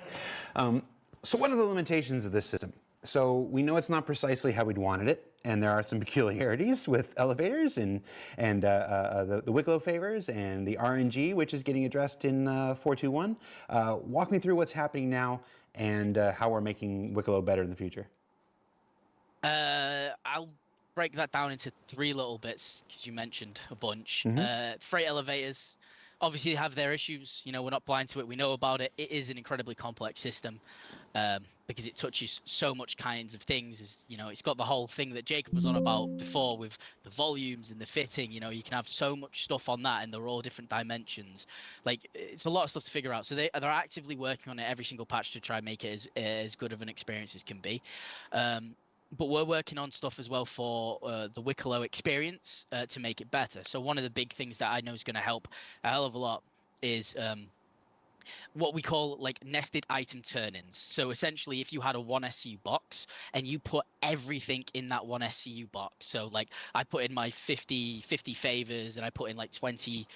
So what are the limitations of this system? So we know it's not precisely how we'd wanted it, and there are some peculiarities with elevators and the Wicklow favors and the RNG, which is getting addressed in 4.2.1. Walk me through what's happening now and how we're making Wicklow better in the future. I'll break that down into 3 little bits, because you mentioned a bunch. Mm-hmm. Freight elevators obviously have their issues. You know, we're not blind to it. We know about it. It is an incredibly complex system, because it touches so much kinds of things. You know, it's got the whole thing that Jacob was on about before with the volumes and the fitting. You know, you can have so much stuff on that, and they're all different dimensions. Like, it's a lot of stuff to figure out. So they're actively working on it every single patch to try and make it as good of an experience as can be. But we're working on stuff as well for the Wicklow experience to make it better. So one of the big things that I know is going to help a hell of a lot is what we call like nested item turn-ins. So essentially, if you had a 1 SCU box and you put everything in that 1 SCU box, so like I put in my 50 favors, and I put in like 20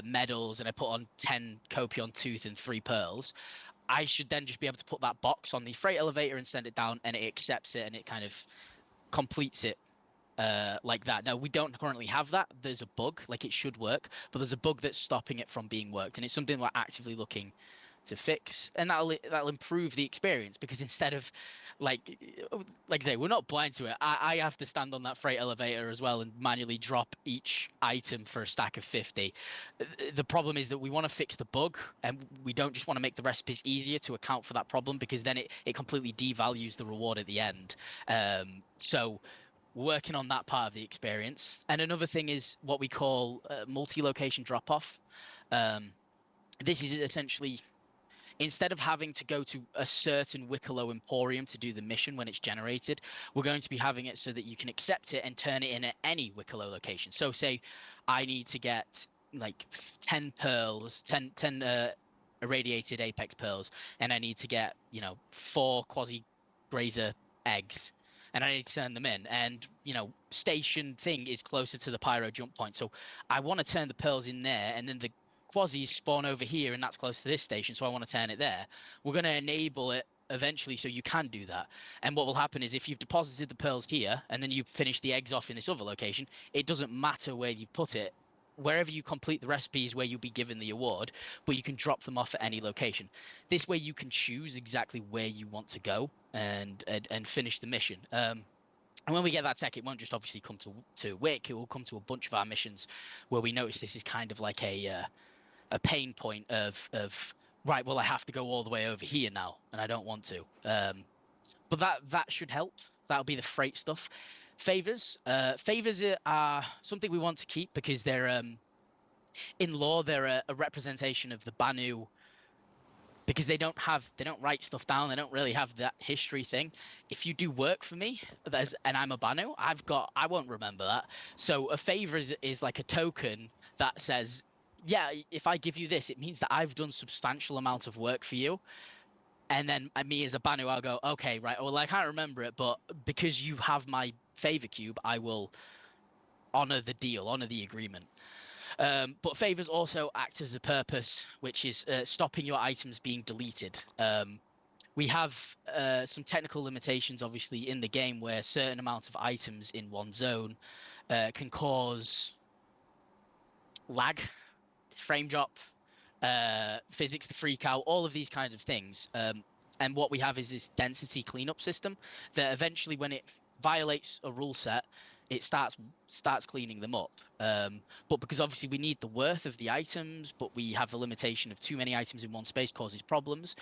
medals, and I put on 10 Copion Tooth and 3 pearls, I should then just be able to put that box on the freight elevator and send it down, and it accepts it, and it kind of completes it like that. Now, we don't currently have that. There's a bug. Like, it should work, but there's a bug that's stopping it from being worked, and it's something we're actively looking to fix, and that'll improve the experience, because instead of like I say, we're not blind to it. I have to stand on that freight elevator as well and manually drop each item for a stack of 50. The problem is that we want to fix the bug, and we don't just want to make the recipes easier to account for that problem, because then it completely devalues the reward at the end. So we're working on that part of the experience. And another thing is what we call multi-location drop-off. This is essentially, instead of having to go to a certain Wicklow Emporium to do the mission when it's generated, we're going to be having it so that you can accept it and turn it in at any Wicklow location. So say I need to get like 10 pearls, 10 irradiated Apex pearls, and I need to get, 4 Quasi-Grazer eggs, and I need to turn them in. And, station thing is closer to the Pyro jump point. So I want to turn the pearls in there, and then the Quasis spawn over here, and that's close to this station, so I want to turn it there. We're going to enable it eventually so you can do that. And what will happen is, if you've deposited the pearls here and then you finish the eggs off in this other location, it doesn't matter where you put it. Wherever you complete the recipe is where you'll be given the award, but you can drop them off at any location. This way you can choose exactly where you want to go and finish the mission. And when we get that tech, it won't just obviously come to Wick, it will come to a bunch of our missions where we notice this is kind of like a pain point of right, well, I have to go all the way over here now, and I don't want to. But that should help. That'll be the freight stuff. Favors are something we want to keep, because they're in lore they're a representation of the Banu, because they don't write stuff down. They don't really have that history thing. If you do work for me and I'm a Banu, I won't remember that. So a favor is like a token that says, yeah, if I give you this, it means that I've done substantial amount of work for you. And then me as a Banu, I'll go, okay, right. Well, I can't remember it, but because you have my favor cube, I will honor the deal, honor the agreement. But favors also act as a purpose, which is stopping your items being deleted. We have some technical limitations, obviously, in the game where certain amounts of items in one zone can cause lag, frame drop, physics to freak out, all of these kinds of things. And what we have is this density cleanup system that eventually, when it violates a rule set, it starts cleaning them up. But because obviously we need the worth of the items, but we have the limitation of too many items in one space causes problems.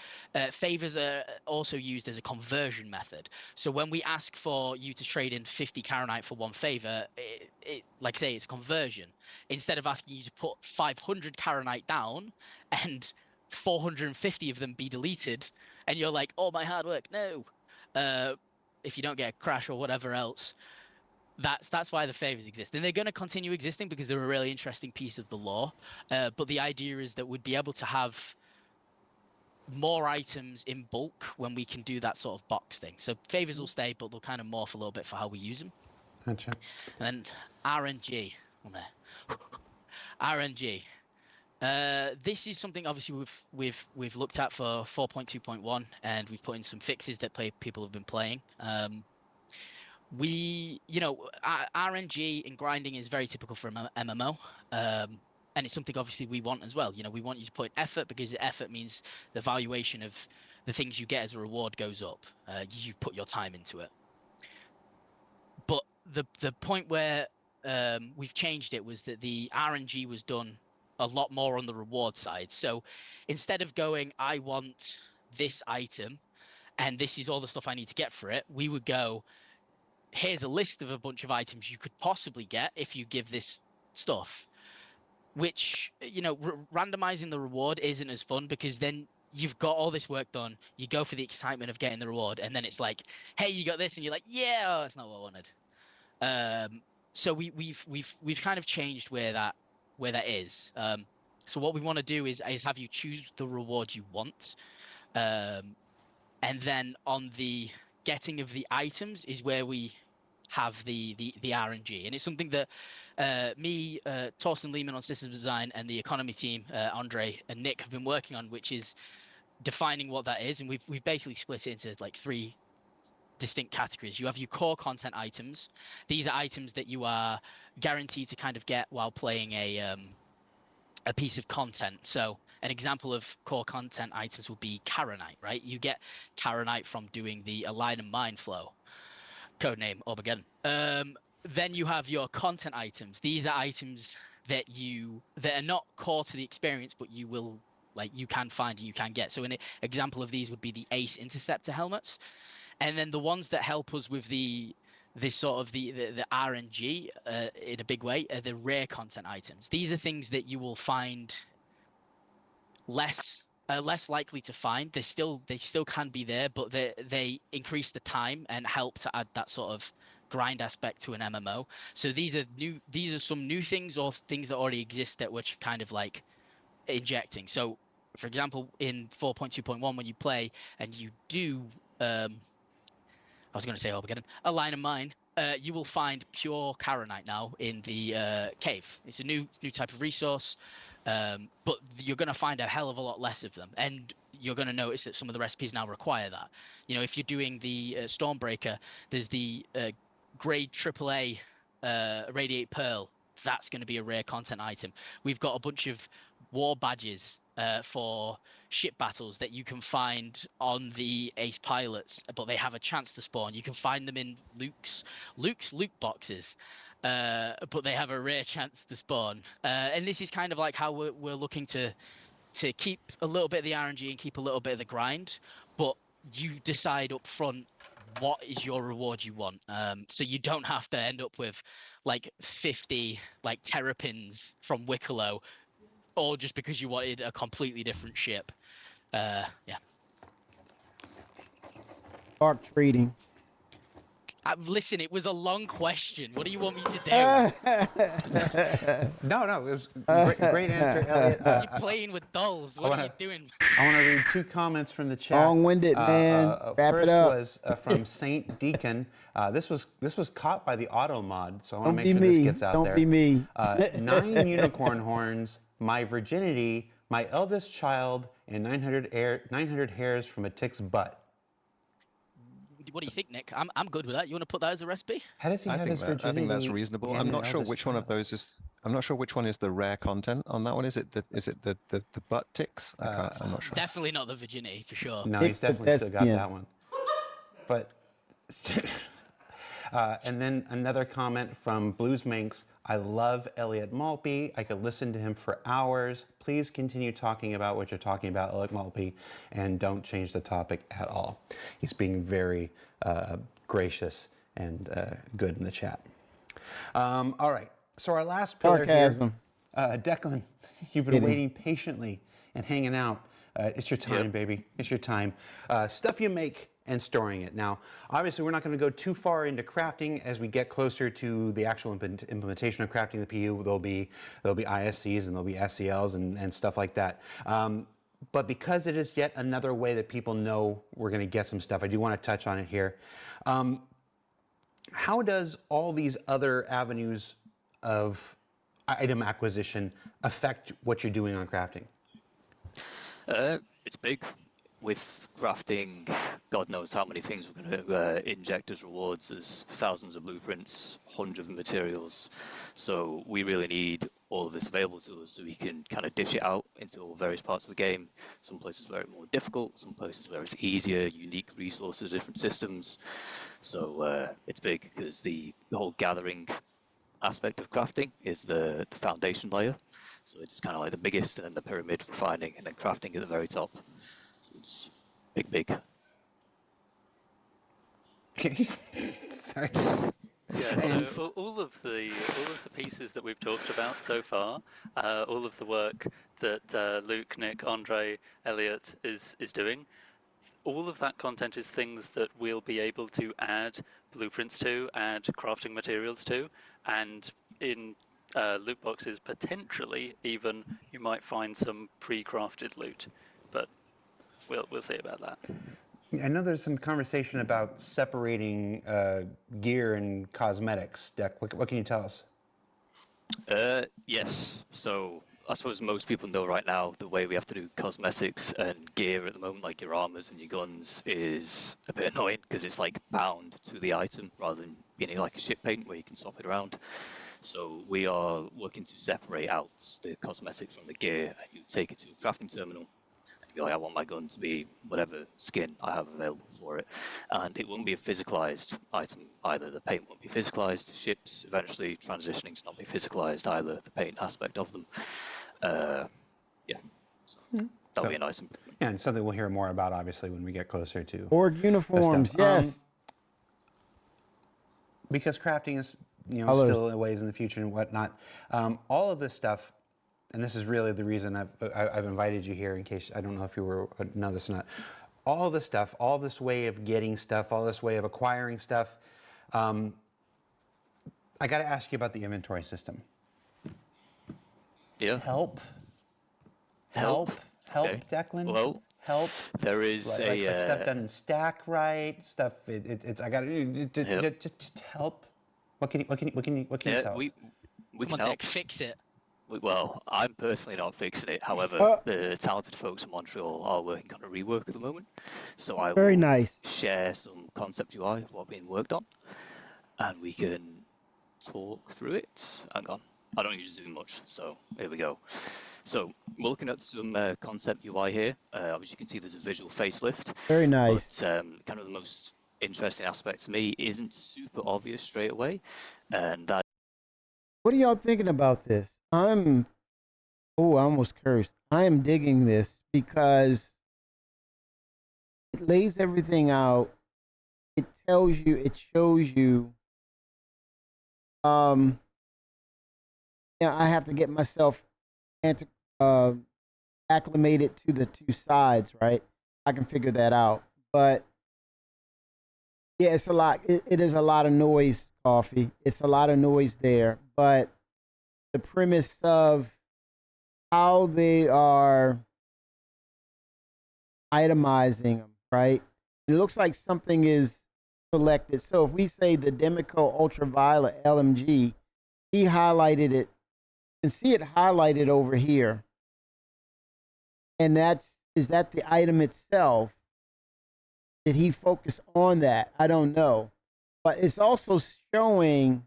Favors are also used as a conversion method. So when we ask for you to trade in 50 Karanite for one favor, it like I say, it's a conversion. Instead of asking you to put 500 Karanite down and 450 of them be deleted, and you're like, oh, my hard work, no. If you don't get a crash or whatever else. That's why the favors exist, and they're going to continue existing because they're a really interesting piece of the law. But the idea is that we'd be able to have more items in bulk when we can do that sort of box thing. So favors will stay, but they'll kind of morph a little bit for how we use them. Gotcha. And then RNG. RNG. This is something obviously we've looked at for 4.2.1, and we've put in some fixes that people have been playing. RNG in grinding is very typical for MMO, and it's something obviously we want as well. We want you to put in effort, because effort means the valuation of the things you get as a reward goes up. You've put your time into it. But the point where we've changed it was that the RNG was done a lot more on the reward side. So instead of going, I want this item, and this is all the stuff I need to get for it, we would go, here's a list of a bunch of items you could possibly get if you give this stuff, which, randomizing the reward isn't as fun, because then you've got all this work done, you go for the excitement of getting the reward, and then it's like, hey, you got this, and you're like, yeah, oh, that's not what I wanted. So we've kind of changed where that is. So what we want to do is have you choose the reward you want, and then on the getting of the items is where we have the RNG, and it's something that me, Torsten Lehman on Systems Design, and the economy team, Andre and Nick, have been working on, which is defining what that is. And we've basically split it into like 3 distinct categories. You have your core content items. These are items that you are guaranteed to kind of get while playing a piece of content. So an example of core content items would be Karanite, right? You get Karanite from doing the Align and Mine flow, codename Armageddon. Then you have your content items. These are items that are not core to the experience, but you can find, you can get. So an example of these would be the Ace Interceptor helmets. And then the ones that help us with the RNG in a big way are the rare content items. These are things that you will find less likely to find. They still can be there, but they increase the time and help to add that sort of grind aspect to an MMO. So these are some new things, or things that already exist that we're kind of like injecting. So for example, in 4.2.1, when you play and you do I was going to say Armageddon, Align and Mine, you will find pure Karanite now in the cave. It's a new type of resource, but you're going to find a hell of a lot less of them, and you're going to notice that some of the recipes now require that. If you're doing the Stormbreaker, there's the grade AAA Radiate Pearl. That's going to be a rare content item. We've got a bunch of war badges for ship battles that you can find on the Ace pilots, but they have a chance to spawn. You can find them in Luke's loot boxes, but they have a rare chance to spawn. And this is kind of like how we're looking to keep a little bit of the RNG and keep a little bit of the grind, but you decide up front what is your reward you want. So you don't have to end up with like 50 like terrapins from Wicklow, or just because you wanted a completely different ship. Yeah. Start trading. Listen, it was a long question. What do you want me to do? No, it was great answer, Elliot. You're playing with dolls. What are you doing? I want to read 2 comments from the chat. Long-winded, man. Wrap it First up. was from Saint Deacon. This was caught by the auto mod, so I want Don't to be make sure this me. gets out Don't there. be me. 9 unicorn horns, my virginity, my eldest child, and 900 hairs from a tick's butt. What do you think, Nick? I'm good with that. You want to put that as a recipe? How does he have his I virginity? think that's reasonable. and I'm an not sure eldest which one of child? those is. I'm not sure which one is the rare content on that one. Is it the butt ticks? I'm not sure. Definitely not the virginity for sure. No, It's he's the definitely still got thespian. that one. But and then another comment from Blues Minx. I love Elliot Maltby. I could listen to him for hours. Please continue talking about what you're talking about, Elliot Maltby, and don't change the topic at all. He's being very gracious and good in the chat. All right. So our last pillar Sarcasm. here, Declan, you've been Kidding. waiting patiently and hanging out. It's your time, baby. It's your time. Stuff you make and storing it. Now, obviously, we're not going to go too far into crafting. As we get closer to the actual implementation of crafting the PU, there'll be ISCs and there'll be SCLs and stuff like that. But because it is yet another way that people know we're going to get some stuff, I do want to touch on it here. How does all these other avenues of item acquisition affect what you're doing on crafting? It's big. With crafting, God knows how many things we're going to inject as rewards. There's thousands of blueprints, hundreds of materials. So we really need all of this available to us so we can kind of dish it out into all various parts of the game. Some places where it's more difficult, some places where it's easier, unique resources, different systems. So it's big because the whole gathering aspect of crafting is the foundation layer. So it's kind of like the biggest, and then the pyramid for refining, and then crafting at the very top. So it's big. Sorry. Yeah, so all of the pieces that we've talked about so far, all of the work that Luke, Nick, Andre, Elliot is doing, all of that content is things that we'll be able to add blueprints to, add crafting materials to, and in loot boxes potentially even you might find some pre-crafted loot, but we'll see about that. I know there's some conversation about separating gear and cosmetics. Deck, what can you tell us? Yes. So I suppose most people know right now the way we have to do cosmetics and gear at the moment, like your armors and your guns, is a bit annoying because it's like bound to the item rather than being like a ship paint where you can swap it around. So we are working to separate out the cosmetics from the gear, and you take it to a crafting terminal and be like, I want my gun to be whatever skin I have available for it. And it won't be a physicalized item either. The paint won't be physicalized. Ships eventually transitioning to not be physicalized either, the paint aspect of them. Yeah, so that'll be a nice improvement. Yeah, and something we'll hear more about, obviously, when we get closer to Org uniforms, yes. because crafting is, Colors. still in ways in the future and whatnot. All of this stuff, and this is really the reason I've invited you here, in case I don't know if you know this or not. All this stuff, all this way of getting stuff, all this way of acquiring stuff. I got to ask you about the inventory system. Yeah. Help, Okay. Declan. Well, help. there is Like a stuff done in stack right, stuff. It's I got to just help. What can you tell us? we Come can on, help. Nick, fix it. Well, I'm personally not fixing it. However, the talented folks in Montreal are working on a rework at the moment. So I Very will nice. share some concept UI of what's being worked on, and we can talk through it. Hang on. I don't use Zoom much, so here we go. So we're looking at some concept UI here. Obviously, you can see there's a visual facelift. Very nice. But kind of the most interesting aspect to me isn't super obvious straight away, and that What are y'all thinking about this? I almost cursed. I am digging this because it lays everything out. It tells you, it shows you. I have to get myself acclimated to the two sides, right? I can figure that out. But Yeah, it's a lot. It is a lot of noise, Coffee. It's a lot of noise there. But the premise of how they are itemizing them, right? It looks like something is selected. So if we say the Demeco Ultraviolet LMG, he highlighted it. You can see it highlighted over here. And is that the item itself? Did he focus on that? I don't know. But it's also showing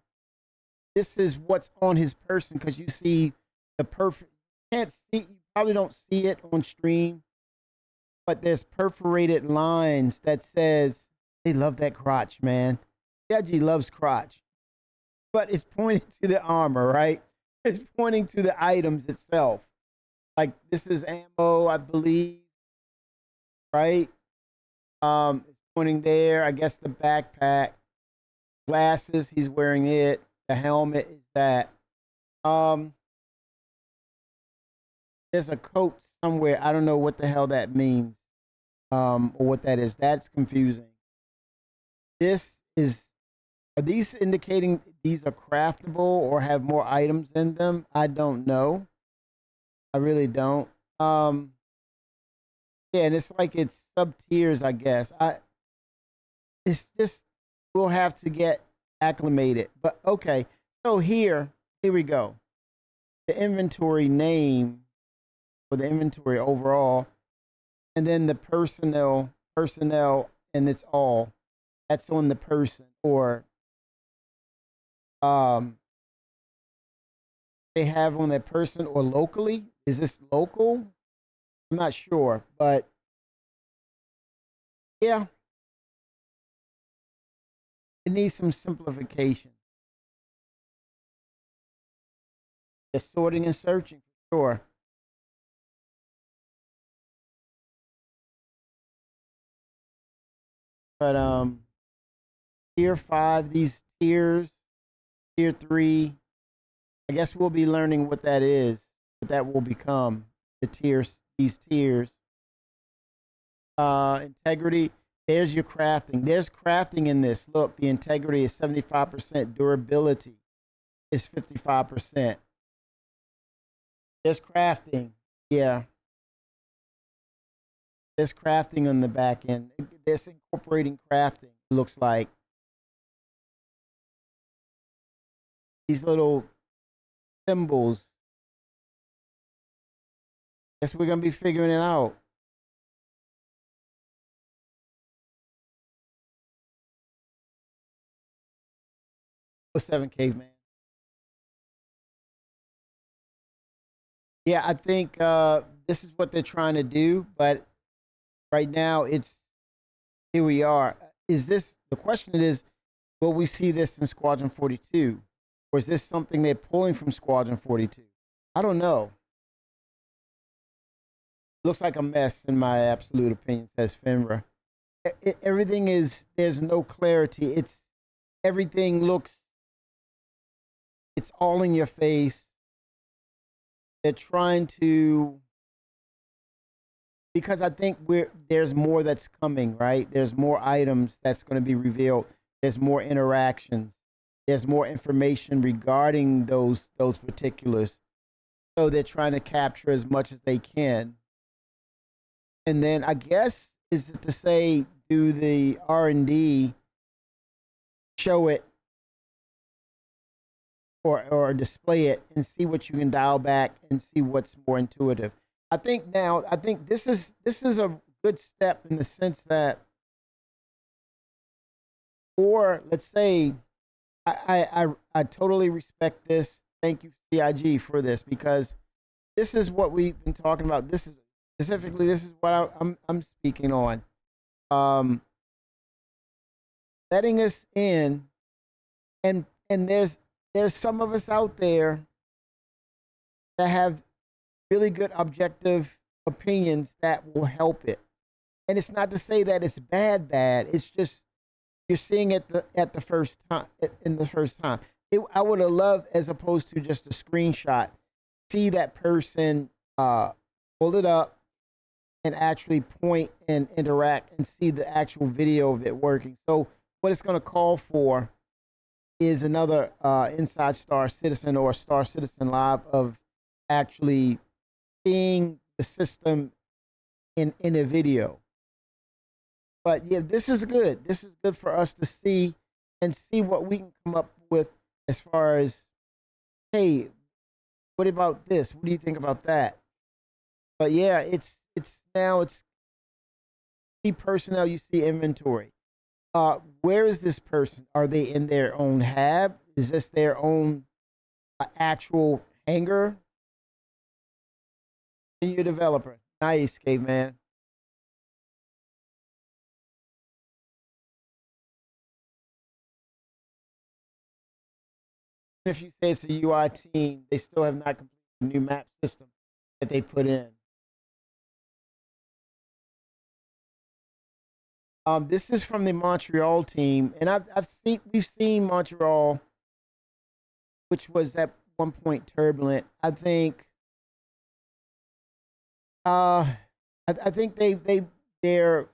this is what's on his person, because you see the perfect, you can't see, you probably don't see it on stream, but there's perforated lines that says, they love that crotch, man. Judgy loves crotch. But it's pointing to the armor, right? It's pointing to the items itself. Like this is ammo, I believe, right? It's pointing there. I guess the backpack, glasses, he's wearing it. The helmet is that. There's a coat somewhere. I don't know what the hell that means, or what that is. That's confusing. Are these indicating these are craftable or have more items in them? I don't know. I really don't. Yeah, and it's like it's sub tiers, I guess. It's just, we'll have to get acclimated. But okay, so here we go. The inventory name for the inventory overall, and then the personnel, and it's all. That's on the person, or they have on that person or locally. Is this local? I'm not sure, but yeah, it needs some simplification. The sorting and searching, for sure. But tier 5, these tiers, tier 3, I guess we'll be learning what that is, what that will become, the tiers, these tiers. Integrity, there's your crafting. There's crafting in this. Look, the integrity is 75%, durability is 55%. There's crafting, yeah. There's crafting on the back end. There's incorporating crafting, it looks like. These little symbols. Guess we're gonna be figuring it out. Oh, 7 Caveman. Yeah, I think this is what they're trying to do, but right now it's, here we are. Is this, the question is, will we see this in Squadron 42? Or is this something they're pulling from Squadron 42? I don't know. Looks like a mess in my absolute opinion, says Finra. Everything is, there's no clarity. Everything looks, it's all in your face. They're trying to, because I think there's more that's coming, right? There's more items that's going to be revealed. There's more interactions. There's more information regarding those particulars. So they're trying to capture as much as they can. And then I guess, is it to say, do the R&D show it or display it and see what you can dial back and see what's more intuitive. I think this is a good step in the sense that, or let's say, I totally respect this. Thank you, CIG, for this, because this is what we've been talking about. This is specifically, this is what I'm speaking on. Letting us in, and there's some of us out there that have really good objective opinions that will help it. And it's not to say that it's bad. It's just you're seeing it at the first time, in the first time. I would have loved, as opposed to just a screenshot, see that person pull it up and actually point and interact and see the actual video of it working. So what it's going to call for is another Inside Star Citizen or Star Citizen Live of actually seeing the system in a video. But yeah, this is good. This is good for us to see and see what we can come up with as far as, hey, what about this? What do you think about that? But yeah, it's now see personnel, you see inventory. Where is this person? Are they in their own hab? Is this their own actual hangar? Senior developer. Nice, caveman. If you say it's a UI team, they still have not completed the new map system that they put in. This is from the Montreal team, and we've seen Montreal, which was at one point turbulent. I think they're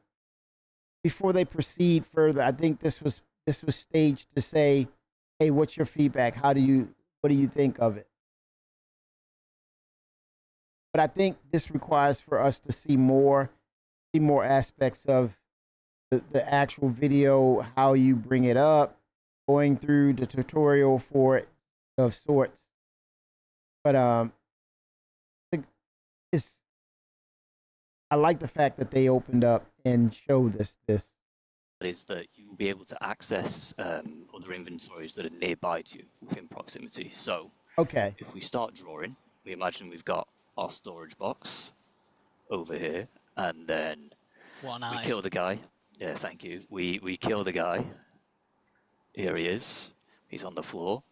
before they proceed further. I think this was staged to say, hey, what's your feedback? What do you think of it? But I think this requires for us to see more aspects of the actual video, how you bring it up, going through the tutorial for it of sorts. But I like the fact that they opened up and showed this. Is that you will be able to access other inventories that are nearby to you within proximity. So okay, if we start drawing, we imagine we've got our storage box over here, and then we kill the guy. Yeah, thank you. We kill the guy. Here he is. He's on the floor.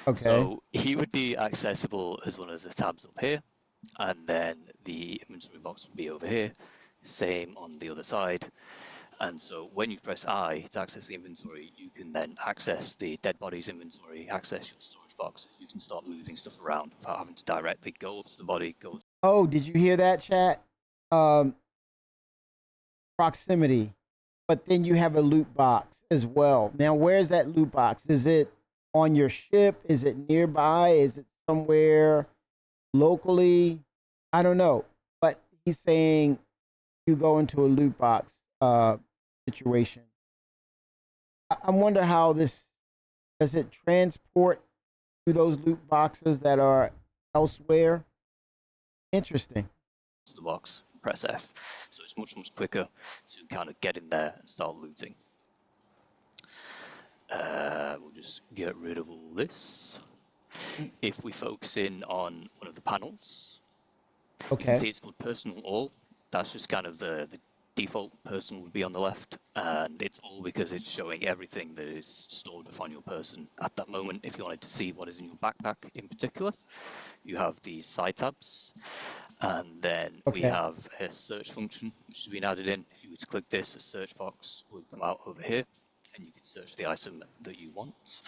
Okay. So he would be accessible as one of the tabs up here, and then the inventory box would be over here. Same on the other side. And so when you press I to access the inventory, you can then access the dead bodies inventory, access your storage box. You can start moving stuff around without having to directly go up to the body. Oh, did you hear that, chat? Proximity. But then you have a loot box as well. Now, where's that loot box? Is it on your ship? Is it nearby? Is it somewhere locally? I don't know. But he's saying you go into a loot box situation. I wonder how does it transport to those loot boxes that are elsewhere? Interesting. The box, press F. So it's much quicker to kind of get in there and start looting. We'll just get rid of all this. If we focus in on one of the panels, you can see it's called Personal All. That's just kind of the default person would be on the left, and it's all because it's showing everything that is stored upon your person at that moment. If you wanted to see what is in your backpack in particular, you have these side tabs, and then we have a search function which has been added in. If you were to click this, a search box will come out over here, and you can search the item that you want.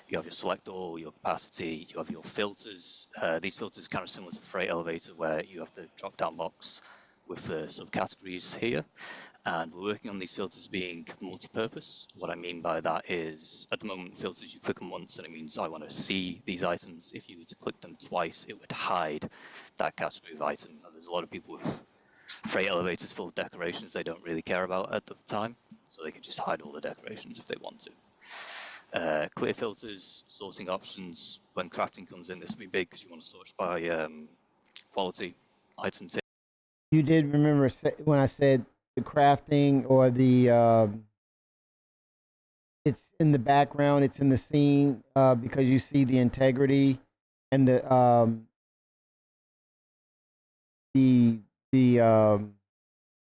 You have your select all, your capacity, you have your filters. These filters are kind of similar to Freight Elevator, where you have the drop-down box with the subcategories here, and we're working on these filters being multi-purpose. What I mean by that is, at the moment, filters, you click them once and it means I want to see these items. If you were to click them twice, it would hide that category of item. Now, there's a lot of people with freight elevators full of decorations they don't really care about at the time, so they can just hide all the decorations if they want to. Clear filters, sorting options. When crafting comes in, this will be big because you want to sort by quality items. You did remember when I said the crafting or the it's in the background, it's in the scene because you see the integrity and the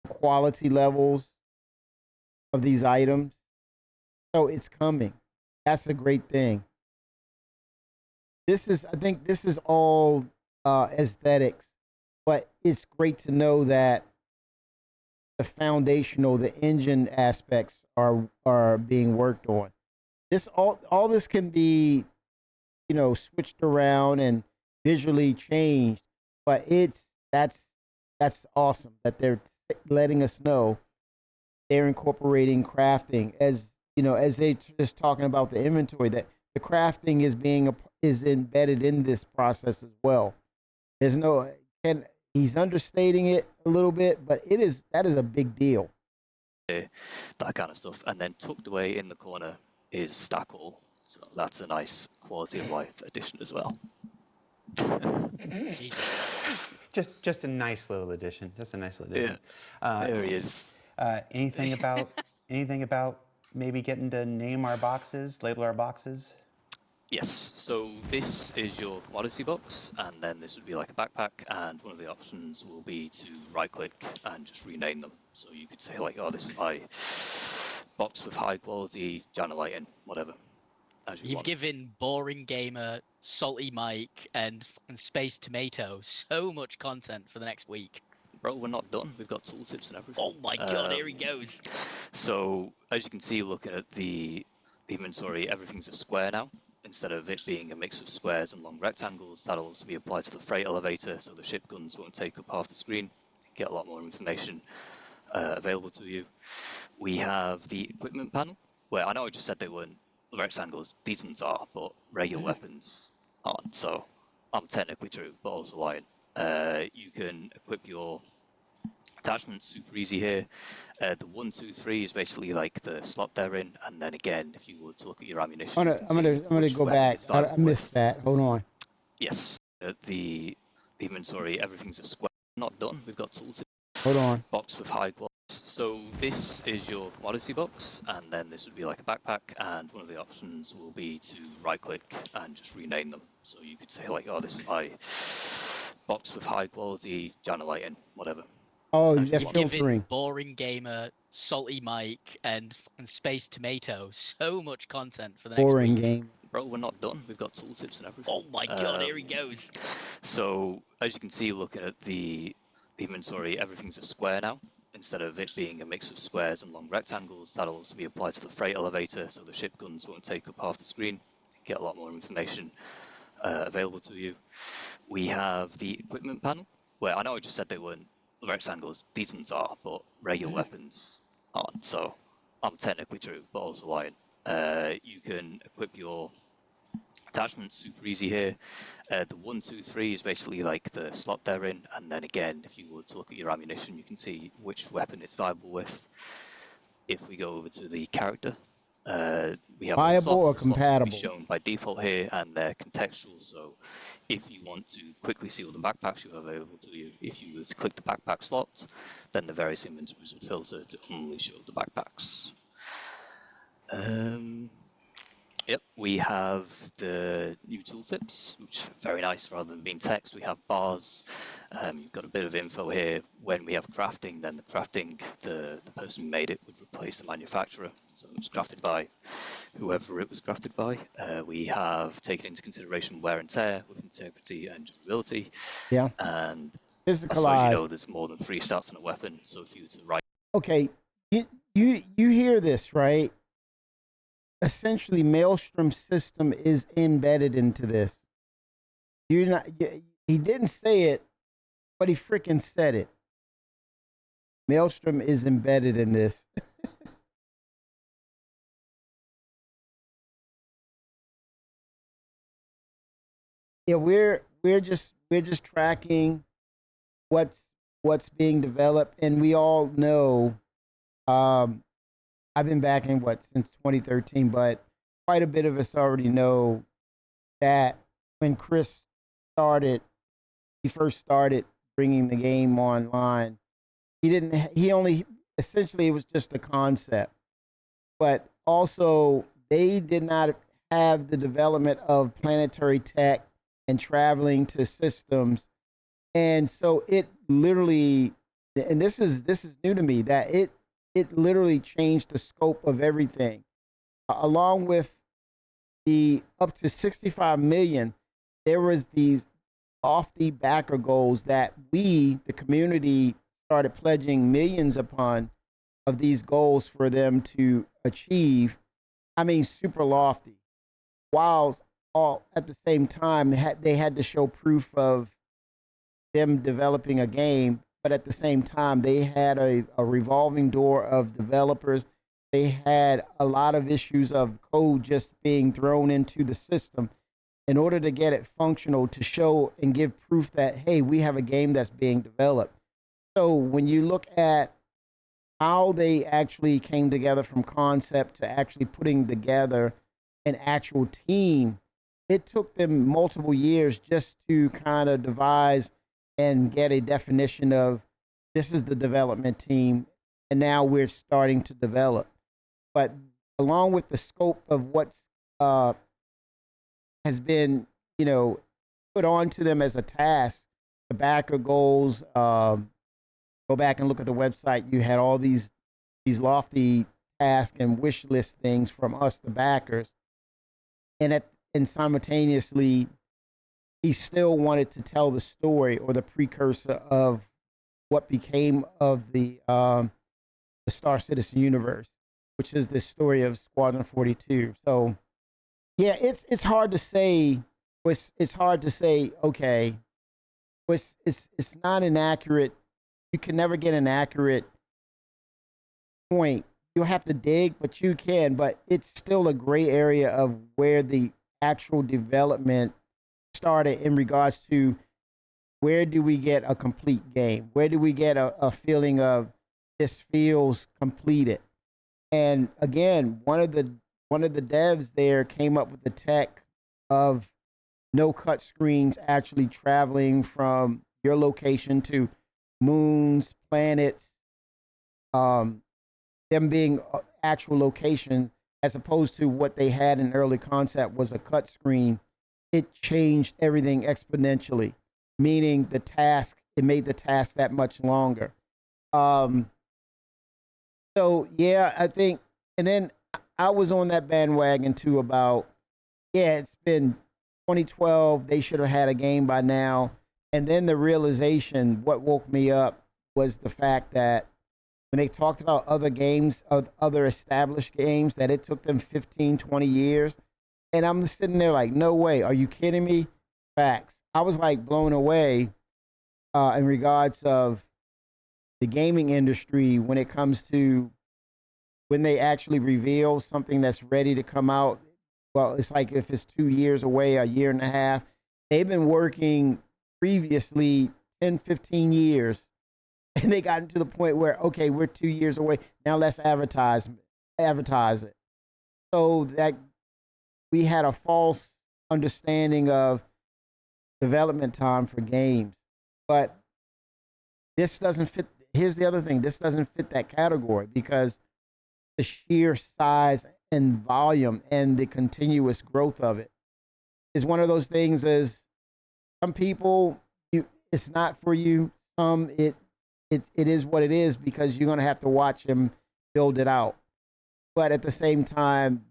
quality levels of these items. So it's coming. That's a great thing. I think this is all aesthetics, but it's great to know that the foundational, the engine aspects are being worked on. All this can be, switched around and visually changed, but that's awesome that they're letting us know they're incorporating crafting as as they just talking about the inventory, that the crafting is embedded in this process as well. There's no, and he's understating it a little bit, but that is a big deal. That kind of stuff. And then tucked away in the corner is Stackle. So that's a nice quality of life addition as well. Just a nice little addition. Just a nice little addition. There he is. Anything about maybe getting to name our boxes, label our boxes? Yes, so this is your commodity box, and then this would be like a backpack, and one of the options will be to right click and just rename them. So you could say like, oh, this is my box with high quality Jana lighting, whatever. You've given Boring Gamer, Salty Mike, and Space Tomato so much content for the next week. Bro, we're not done. We've got tooltips and everything. Oh my god, here he goes. So, as you can see, looking at the inventory, everything's a square now. Instead of it being a mix of squares and long rectangles, that'll also be applied to the freight elevator, so the ship guns won't take up half the screen. Get a lot more information available to you. We have the equipment panel, where I know I just said they weren't rectangles. These ones are, but regular weapons aren't. So, I'm technically true, but also lying. You can equip your attachments super easy here. The 1, 2, 3 is basically like the slot they're in, and then again, if you were to look at your ammunition, I'm gonna go back. I missed that. Hold on. Yes, the inventory, everything's a square. Not done. We've got tools. Hold on. Box with high quality. So this is your commodity box, and then this would be like a backpack, and one of the options will be to right click and just rename them. So you could say like, oh, this is my box with high quality Jana lighting, whatever. Oh, that's You've given filtering. Boring Gamer, Salty Mike, and Space Tomato so much content for the next Boring week. game. Bro, we're not done. We've got tooltips and everything. Oh my god, here he goes. So, as you can see, looking at the inventory, everything's a square now. Instead of it being a mix of squares and long rectangles, that'll also be applied to the freight elevator, so the ship guns won't take up half the screen. Get a lot more information available to you. We have the equipment panel, where I know I just said they weren't rectangles. These ones are, but regular weapons aren't. So, I'm technically true, but also lying. You can equip your attachments super easy here. The 1, 2, 3 is basically like the slot they're in, and then again, if you were to look at your ammunition, you can see which weapon it's viable with. If we go over to the character, we have Viable or the slots will compatible? be shown by default here, and they're contextual. So, if you want to quickly see all the backpacks you have available to you, if you were to click the backpack slots, then the various inventories would filter to only show the backpacks. Yep, we have the new tooltips, which are very nice. Rather than being text, we have bars. You've got a bit of info here. When we have crafting, then the crafting, the person who made it would replace the manufacturer. So it was crafted by whoever it was crafted by. We have taken into consideration wear and tear with integrity and durability. Yeah. And Physical I suppose you eyes. know there's more than 3 stats on a weapon. So if you were to write, Okay, you hear this, right? Essentially, Maelstrom system is embedded into this. He didn't say it, but he freaking said it. Maelstrom is embedded in this. Yeah, we're just tracking what's being developed, and we all know. I've been back in since 2013, but quite a bit of us already know that when Chris first started bringing the game online, essentially it was just a concept, but also they did not have the development of planetary tech and traveling to systems. And so it literally, and this is new to me, that it literally changed the scope of everything. Along with the up to 65 million, there was these lofty backer goals that we, the community, started pledging millions upon of these goals for them to achieve. I mean, super lofty. While all at the same time, they had to show proof of them developing a game. But at the same time, they had a revolving door of developers they had a lot of issues of code just being thrown into the system in order to get it functional, to show and give proof that, hey, we have a game that's being developed. So when you look at how they actually came together from concept to actually putting together an actual team, it took them multiple years just to kind of devise and get a definition of this is the development team, and now we're starting to develop. But along with the scope of what's has been, put onto them as a task, the backer goals. Go back and look at the website. You had all these lofty task and wish list things from us, the backers, and simultaneously, he still wanted to tell the story or the precursor of what became of the Star Citizen universe, which is the story of Squadron 42. So, yeah, it's hard to say. It's hard to say. Okay, it's not an accurate. You can never get an accurate point. You'll have to dig, but you can. But it's still a gray area of where the actual development started in regards to where do we get a complete game? Where do we get a feeling of this feels completed? And again, one of the devs there came up with the tech of no cut screens actually traveling from your location to moons, planets, them being actual location, as opposed to what they had in early concept was a cut screen. It changed everything exponentially, meaning it made the task that much longer. So yeah, I think, and then I was on that bandwagon too about, it's been 2012, they should have had a game by now. And then the realization, what woke me up was the fact that when they talked about other games, other established games, that it took them 15, 20 years. And I'm sitting there like, no way. Are you kidding me? Facts. I was like blown away in regards of the gaming industry when it comes to when they actually reveal something that's ready to come out. Well, it's like if it's 2 years away, a year and a half. They've been working previously 10, 15 years, and they got to the point where, okay, we're 2 years away. Now let's advertise it. So that we had a false understanding of development time for games. But this doesn't fit. Here's the other thing. This doesn't fit that category because the sheer size and volume and the continuous growth of it is one of those things. Is some people, it's not for you. Some it is what it is because you're going to have to watch them build it out. But at the same time,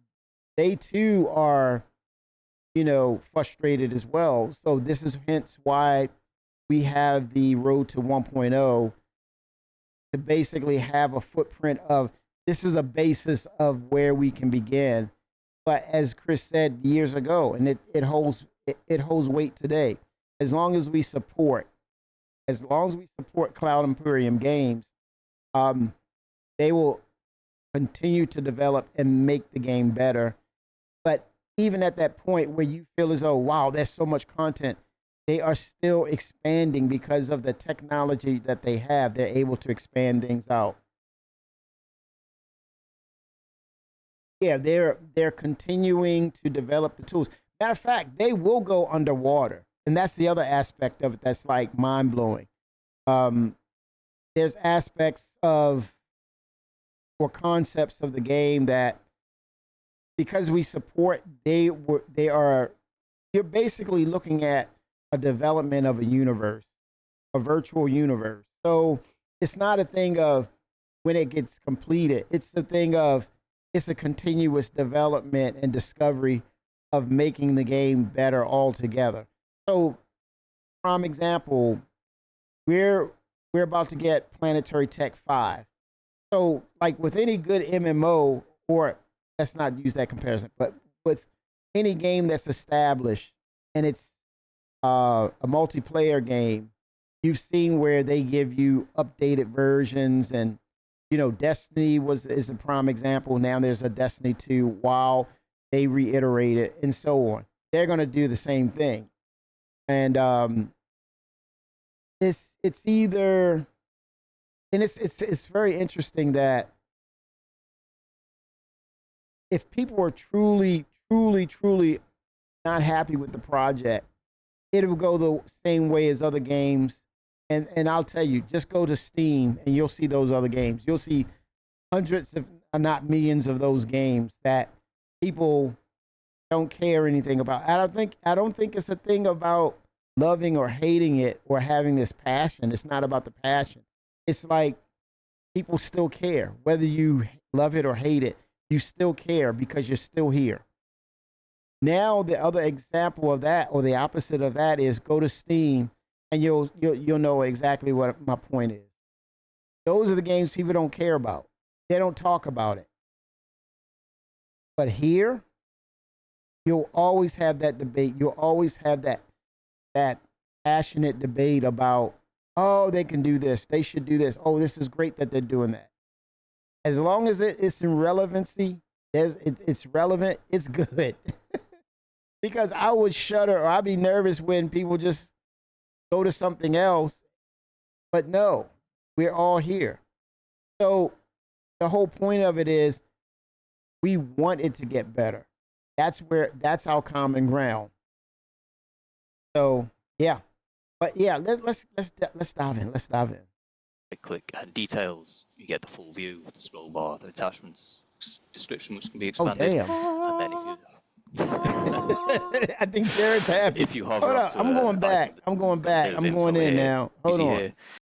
they too are, frustrated as well. So this is hence why we have the road to 1.0 to basically have a footprint of this is a basis of where we can begin. But as Chris said years ago, and it holds weight today, as long as we support Cloud Imperium Games, they will continue to develop and make the game better. But even at that point where you feel as though, wow, there's so much content, they are still expanding because of the technology that they have. They're able to expand things out. Yeah, they're continuing to develop the tools. Matter of fact, they will go underwater. And that's the other aspect of it that's like mind-blowing. There's aspects of or concepts of the game that because we support, you're basically looking at a development of a universe, a virtual universe. So it's not a thing of when it gets completed. It's a thing of it's a continuous development and discovery of making the game better altogether. So, prime example, we're about to get Planetary Tech 5. So, like with any good MMO, or let's not use that comparison, but with any game that's established and it's a multiplayer game, you've seen where they give you updated versions and Destiny is a prime example. Now there's a Destiny 2 while they reiterate it and so on. They're going to do the same thing. And it's either, and it's very interesting that if people are truly not happy with the project, it will go the same way as other games. And I'll tell you, just go to Steam and you'll see those other games. You'll see hundreds, if not millions, of those games that people don't care anything about. I don't think it's a thing about loving or hating it or having this passion. It's not about the passion. It's like people still care. Whether you love it or hate it, you still care because you're still here. Now, the other example of that, or the opposite of that, is go to Steam and you'll know exactly what my point is. Those are the games people don't care about. They don't talk about it. But here, you'll always have that debate. You'll always have that passionate debate about, oh, they can do this. They should do this. Oh, this is great that they're doing that. As long as it's in relevancy, it's relevant, it's good. Because I would shudder or I'd be nervous when people just go to something else. But no, we're all here. So the whole point of it is we want it to get better. That's our common ground. So yeah. But yeah, let's dive in. Let's dive in. Click and details, you get the full view, the scroll bar, the attachments, description which can be expanded. Oh, damn. And then if you I think Jared's happy. If you hover Hold on, onto I'm going back. I'm going back. I'm going in now. Hold on.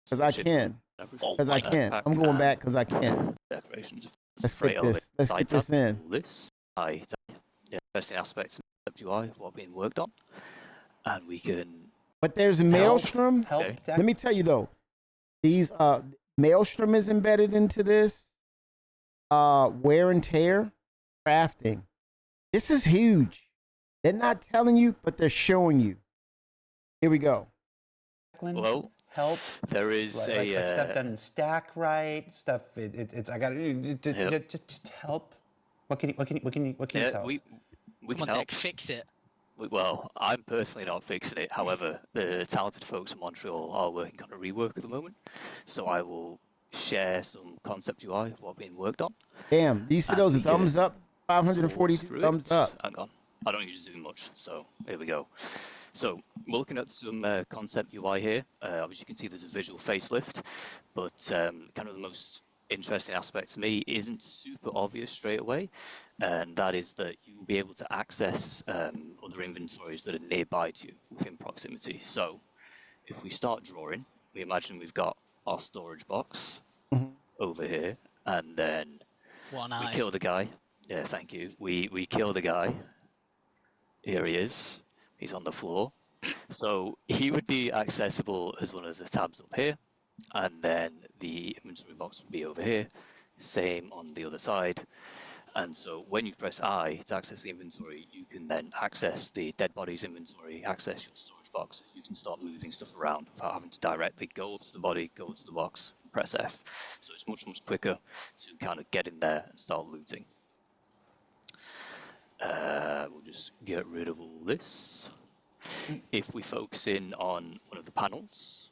Because I can. Because I can. I'm going back because I can. Decorations. Let's get this. Let's get this in. This interesting aspects of UI, what being worked on, and we can. But there's a Maelstrom. Help. Let me tell you though, these Maelstrom is embedded into this. Wear and tear, crafting. This is huge. They're not telling you, but they're showing you. Here we go. Hello. Help. There is like stuff done in stack right stuff. It's I got to just help. What can you tell us? We can Come on, help. Nick, fix it. Well, I'm personally not fixing it. However, the talented folks in Montreal are working on a rework at the moment, so I will share some concept UI what being worked on. Damn, do you see those thumbs up? 542 thumbs up. Hang on. I don't use Zoom much, so here we go. So we're looking at some concept UI here. Obviously, you can see there's a visual facelift, but kind of the most interesting aspect to me isn't super obvious straight away, and that is that you will be able to access other inventories that are nearby to you within proximity. So if we start drawing, we imagine we've got our storage box over here, and then we kill the guy. Yeah, thank you. We kill the guy. Here he is. He's on the floor. So he would be accessible as one of the tabs up here, and then the inventory box would be over here. Same on the other side. And so when you press I to access the inventory, you can then access the dead bodies inventory, access your storage box. You can start moving stuff around without having to directly go up to the body, go to the box, press F. So it's much quicker to kind of get in there and start looting. We'll just get rid of all this. If we focus in on one of the panels,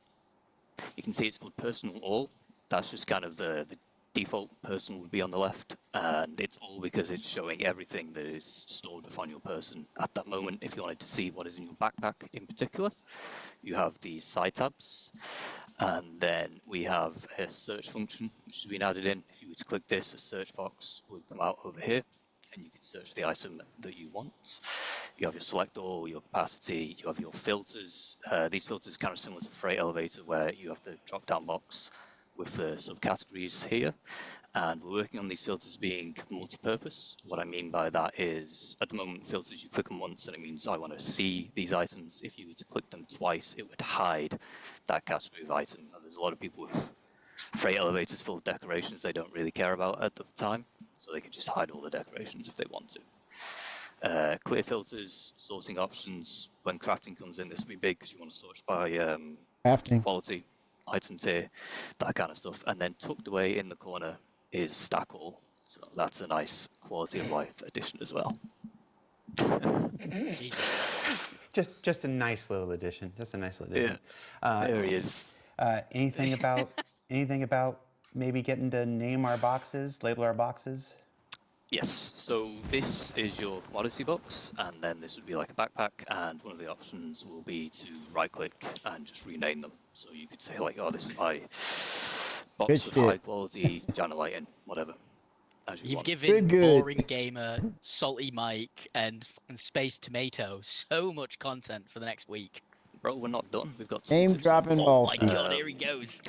you can see it's called Personal All. That's just kind of the default personal would be on the left, and it's all because it's showing everything that is stored upon your person at that moment. If you wanted to see what is in your backpack in particular, you have these side tabs, and then we have a search function which has been added in. If you were to click this, a search box would come out over here, and you can search the item that you want. You have your select all, your opacity, you have your filters. These filters are kind of similar to Freight Elevator, where you have the drop-down box with the subcategories here. And we're working on these filters being multi-purpose. What I mean by that is, at the moment, filters, you click them once, and it means I want to see these items. If you were to click them twice, it would hide that category of item. Now, there's a lot of people with Freight Elevators full of decorations they don't really care about at the time, so they can just hide all the decorations if they want to. Clear filters, sorting options. When crafting comes in, this will be big because you want to sort by crafting quality. items here, that kind of stuff. And then tucked away in the corner is Stack All. So that's a nice quality of life addition as well. Just a nice little addition. Just a nice little addition. There he is. Anything about maybe getting to name our boxes, label our boxes? Yes, so this is your commodity box, and then this would be like a backpack, and one of the options will be to right click and just rename them. So you could say like, oh, this is my box with high quality Jana lighting, whatever. You've given Boring Gamer, Salty Mike, and Space Tomato so much content for the next week. Bro, we're not done. We've got Name dropping. Oh my god, here he goes.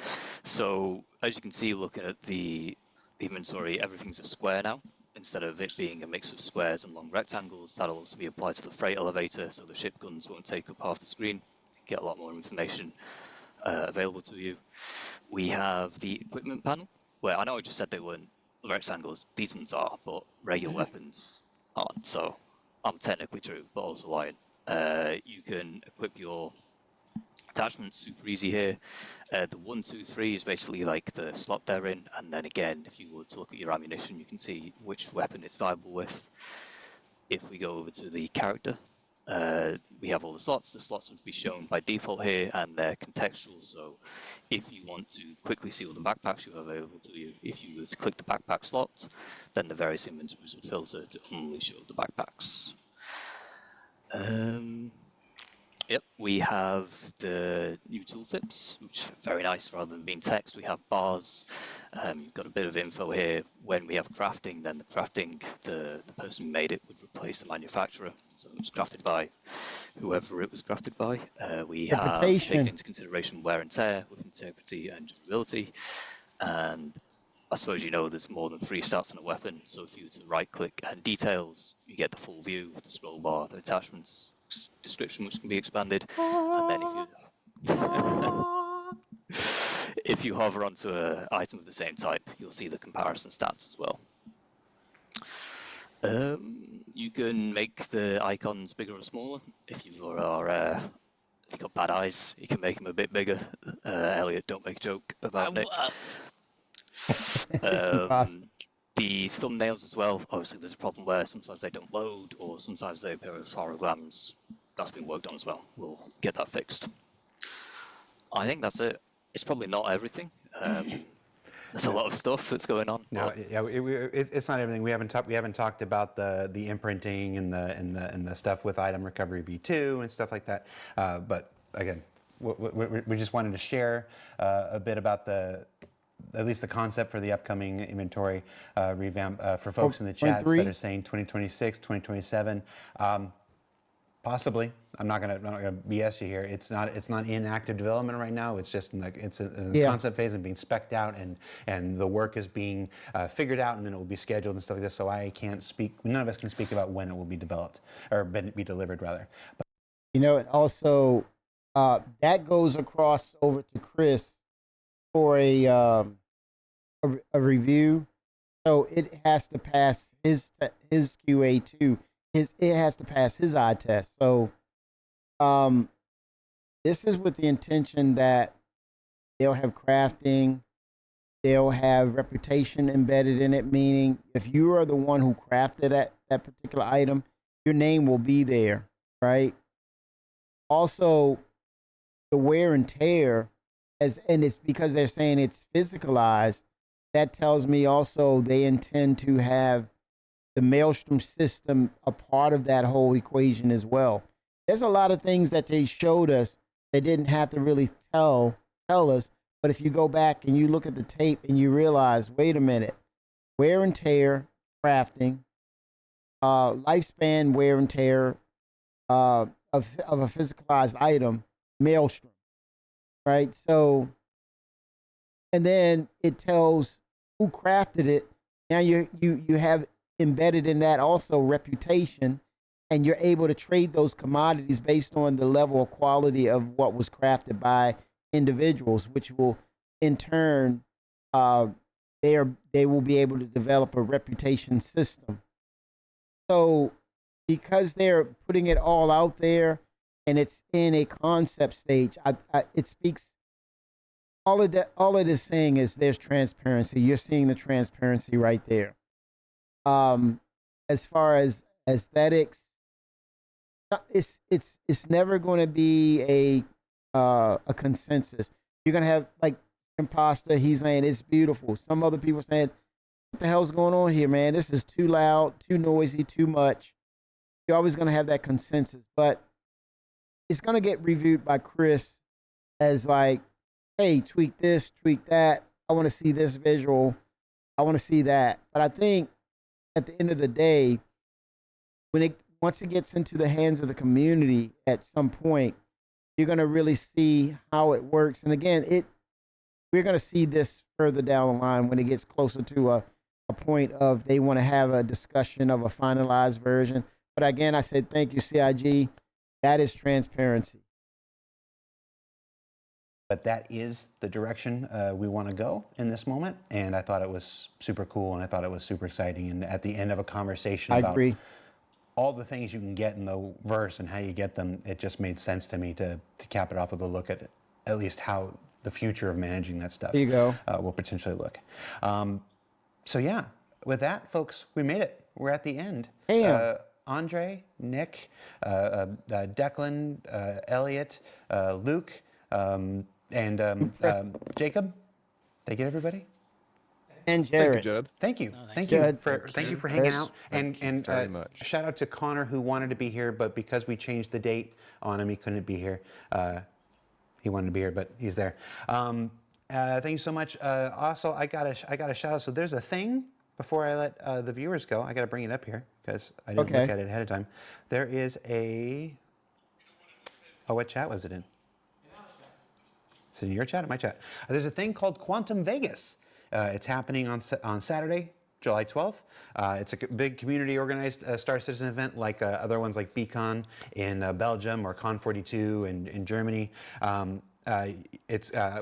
So as you can see, looking at the inventory, everything's a square now. Instead of it being a mix of squares and long rectangles, that'll also be applied to the freight elevator, so the ship guns won't take up half the screen. Get a lot more information available to you. We have the equipment panel, where I know I just said they weren't rectangles. These ones are, but regular weapons aren't. So I'm technically true, but also lying. You can equip your attachments super easy here. The 1, 2, 3 is basically like the slot they're in, and then again, if you were to look at your ammunition, you can see which weapon it's viable with. If we go over to the character, we have all the slots. The slots would be shown by default here, and they're contextual. So if you want to quickly see all the backpacks you have available to you, if you were to click the backpack slot, then the various inventories would filter to only show the backpacks. Yep, we have the new tooltips, which are very nice. Rather than being text, we have bars. You've got a bit of info here. When we have crafting, then the crafting, the person who made it would replace the manufacturer. So it was crafted by whoever it was crafted by. We have taken into consideration wear and tear with integrity and durability. And I suppose you know there's more than 3 stats on a weapon. So if you were to right click and details, you get the full view with the scroll bar, the attachments, description which can be expanded, and then if you hover onto an item of the same type, you'll see the comparison stats as well. You can make the icons bigger or smaller. If you if you've got bad eyes, you can make them a bit bigger. Elliot, don't make a joke about Nick. The thumbnails as well, obviously there's a problem where sometimes they don't load, or sometimes they appear as holograms. That's been worked on as well. We'll get that fixed. I think that's it. It's probably not everything. There's a lot of stuff that's going on. No, yeah, it's not everything. We haven't talked about the imprinting and the stuff with Item Recovery V2 and stuff like that. But again, we just wanted to share a bit about at least the concept for the upcoming inventory revamp for folks in the chats that are saying 2026, 2027. Possibly. I'm not gonna BS you here. It's not in active development right now. It's just in the concept phase and being spec'd out, and the work is being figured out, and then it will be scheduled and stuff like this. So I can't speak. None of us can speak about when it will be developed or be delivered rather. But, you know, also that goes across over to Chris for a review, so it has to pass his QA too. It has to pass his eye test. So, this is with the intention that they'll have crafting, they'll have reputation embedded in it. Meaning, if you are the one who crafted that particular item, your name will be there, right? Also, the wear and tear, and it's because they're saying it's physicalized. That tells me also they intend to have the Maelstrom system a part of that whole equation as well. There's a lot of things that they showed us they didn't have to really tell us, but if you go back and you look at the tape and you realize, wait a minute, wear and tear, crafting, lifespan wear and tear of a physicalized item, Maelstrom, right? So, and then it tells who crafted it. Now you have embedded in that also reputation, and you're able to trade those commodities based on the level of quality of what was crafted by individuals, which will in turn they will be able to develop a reputation system. So because they're putting it all out there and it's in a concept stage, it speaks all it is saying is there's transparency. You're seeing the transparency right there. As far as aesthetics, it's never going to be a consensus. You're gonna have like Impasta. He's saying it's beautiful. Some other people saying, "What the hell's going on here, man? This is too loud, too noisy, too much." You're always gonna have that consensus, but it's gonna get reviewed by Chris as like, "Hey, tweak this, tweak that. I want to see this visual. I want to see that." But I think at the end of the day, once it gets into the hands of the community at some point, you're going to really see how it works. And again, we're going to see this further down the line when it gets closer to a point of they want to have a discussion of a finalized version. But again, I said, thank you, CIG. That is transparency. But that is the direction we want to go in this moment. And I thought it was super cool, and I thought it was super exciting. And at the end of a conversation I about agree. all the things you can get in the verse and how you get them, it just made sense to me to cap it off with a look at least how the future of managing that stuff There you go. will potentially look. So yeah, with that, folks, we made it. We're at the end. Damn. Andre, Nick, Declan, Elliot, Luke, and Jacob. Thank you, everybody. And Thank you, Jared. Jared. Thank you. No, thank thank you. you Jared, for thank you. hanging Yes. out. And very much. shout out to Connor, who wanted to be here, but because we changed the date on him, he couldn't be here. He wanted to be here, but he's there. Thank you so much. Also, I got a shout out. So there's a thing before I let the viewers go. I got to bring it up here because I didn't Okay. look at it ahead of time. There is a. Oh, what chat was it in? It's in your chat or my chat? There's a thing called Quantum Vegas. It's happening on Saturday, July 12th. It's a big community organized Star Citizen event like other ones like BCon in Belgium or Con42 in Germany.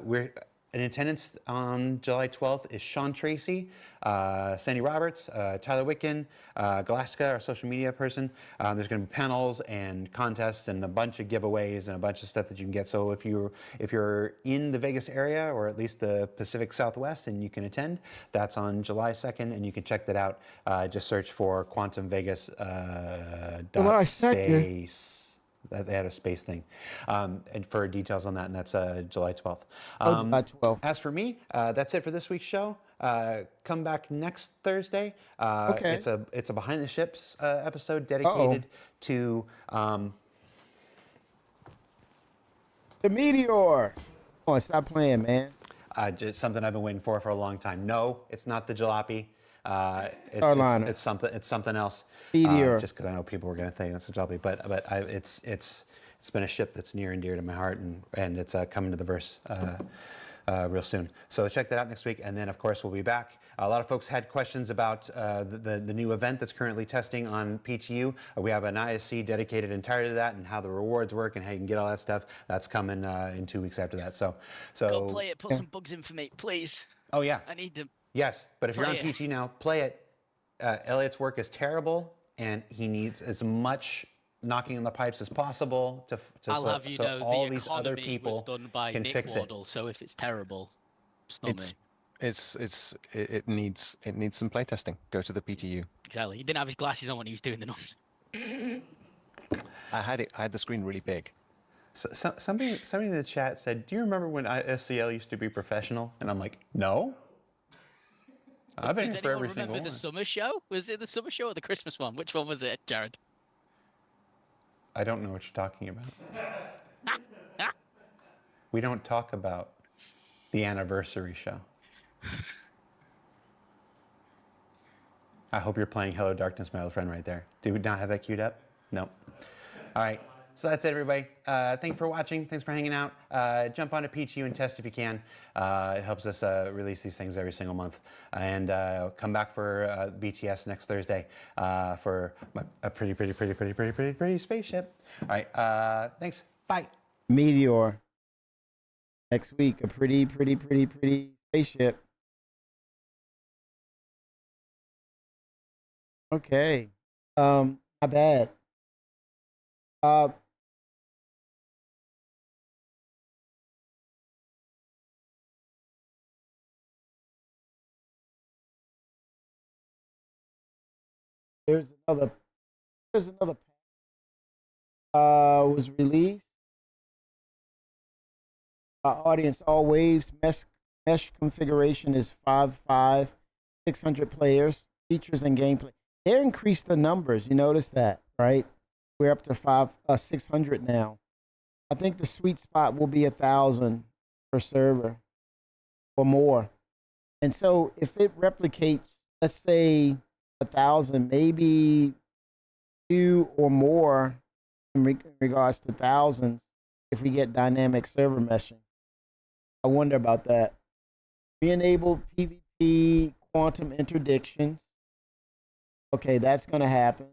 We're in attendance on July 12th is Sean Tracy, Sandy Roberts, Tyler Witkin, Galastica, our social media person. There's going to be panels and contests and a bunch of giveaways and a bunch of stuff that you can get. So if you're in the Vegas area or at least the Pacific Southwest and you can attend, that's on July 2nd, and you can check that out. Just search for Quantum Vegas July 2nd. space. They had a space thing, and for details on that, and that's July 12th. July 12th. As for me, that's it for this week's show. Come back next Thursday. Okay. It's a behind the ships episode dedicated to The Meteor. Come on, stop playing, man. just something I've been waiting for a long time. No, it's not the jalopy. Carolina. It's something else. Meteor. Just because I know people were going to think it's a jalopy, but it's been a ship that's near and dear to my heart, and it's coming to the verse real soon. So check that out next week, and then of course we'll be back. A lot of folks had questions about the new event that's currently testing on PTU. We have an ISC dedicated entirely to that and how the rewards work and how you can get all that stuff. That's coming in 2 weeks after that. So Go play it. Put some bugs in for me, please. oh yeah. I need them. Yes, but if you're on Play it. PT now, play it. Elliot's work is terrible, and he needs as much knocking on the pipes as possible I'll have you know all the these other economy people was done by can Nick fix it. Waddle, so if it's terrible, it's not me. It needs some playtesting. Go to the PTU. Exactly. He didn't have his glasses on when he was doing the numbers. I had the screen really big. Somebody in the chat said, "Do you remember when SCL used to be professional?" And I'm like, "No." I've been Does here for anyone every single remember the one. summer show? Was it the summer show or the Christmas one? Which one was it, Jared? I don't know what you're talking about. We don't talk about the anniversary show. I hope you're playing Hello Darkness, my old friend right there. Do we not have that queued up? No. All right. So that's it, everybody. Thanks for watching. Thanks for hanging out. Jump onto PTU and test if you can. It helps us release these things every single month. And come back for BTS next Thursday for a pretty spaceship. All right. Thanks. Bye. Meteor. Next week, a pretty spaceship. Okay. My bad. There's another was released. Audience all waves mesh configuration is 5.5, 600 players. Features and gameplay. They increased the numbers. You notice that, right? We're up to 600 now. I think the sweet spot will be 1,000 per server or more. And so if it replicates, let's say 1,000, maybe 2 or more in regards to thousands, if we get dynamic server meshing. I wonder about that. Re-enable PvP quantum interdictions. Okay, that's going to happen.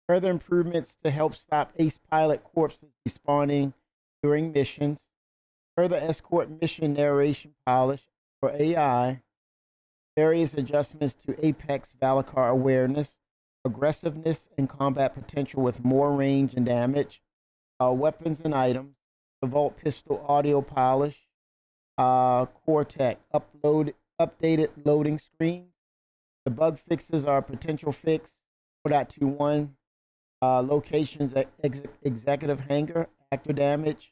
Further improvements to help stop Ace Pilot corpses despawning during missions. Further escort mission narration polish for AI. Various adjustments to Apex Valakar awareness. Aggressiveness and combat potential with more range and damage. Weapons and items. The Vault Pistol audio polish. Core tech. Updated loading screens. The bug fixes are potential fix 4.21. Locations executive hangar, actor damage.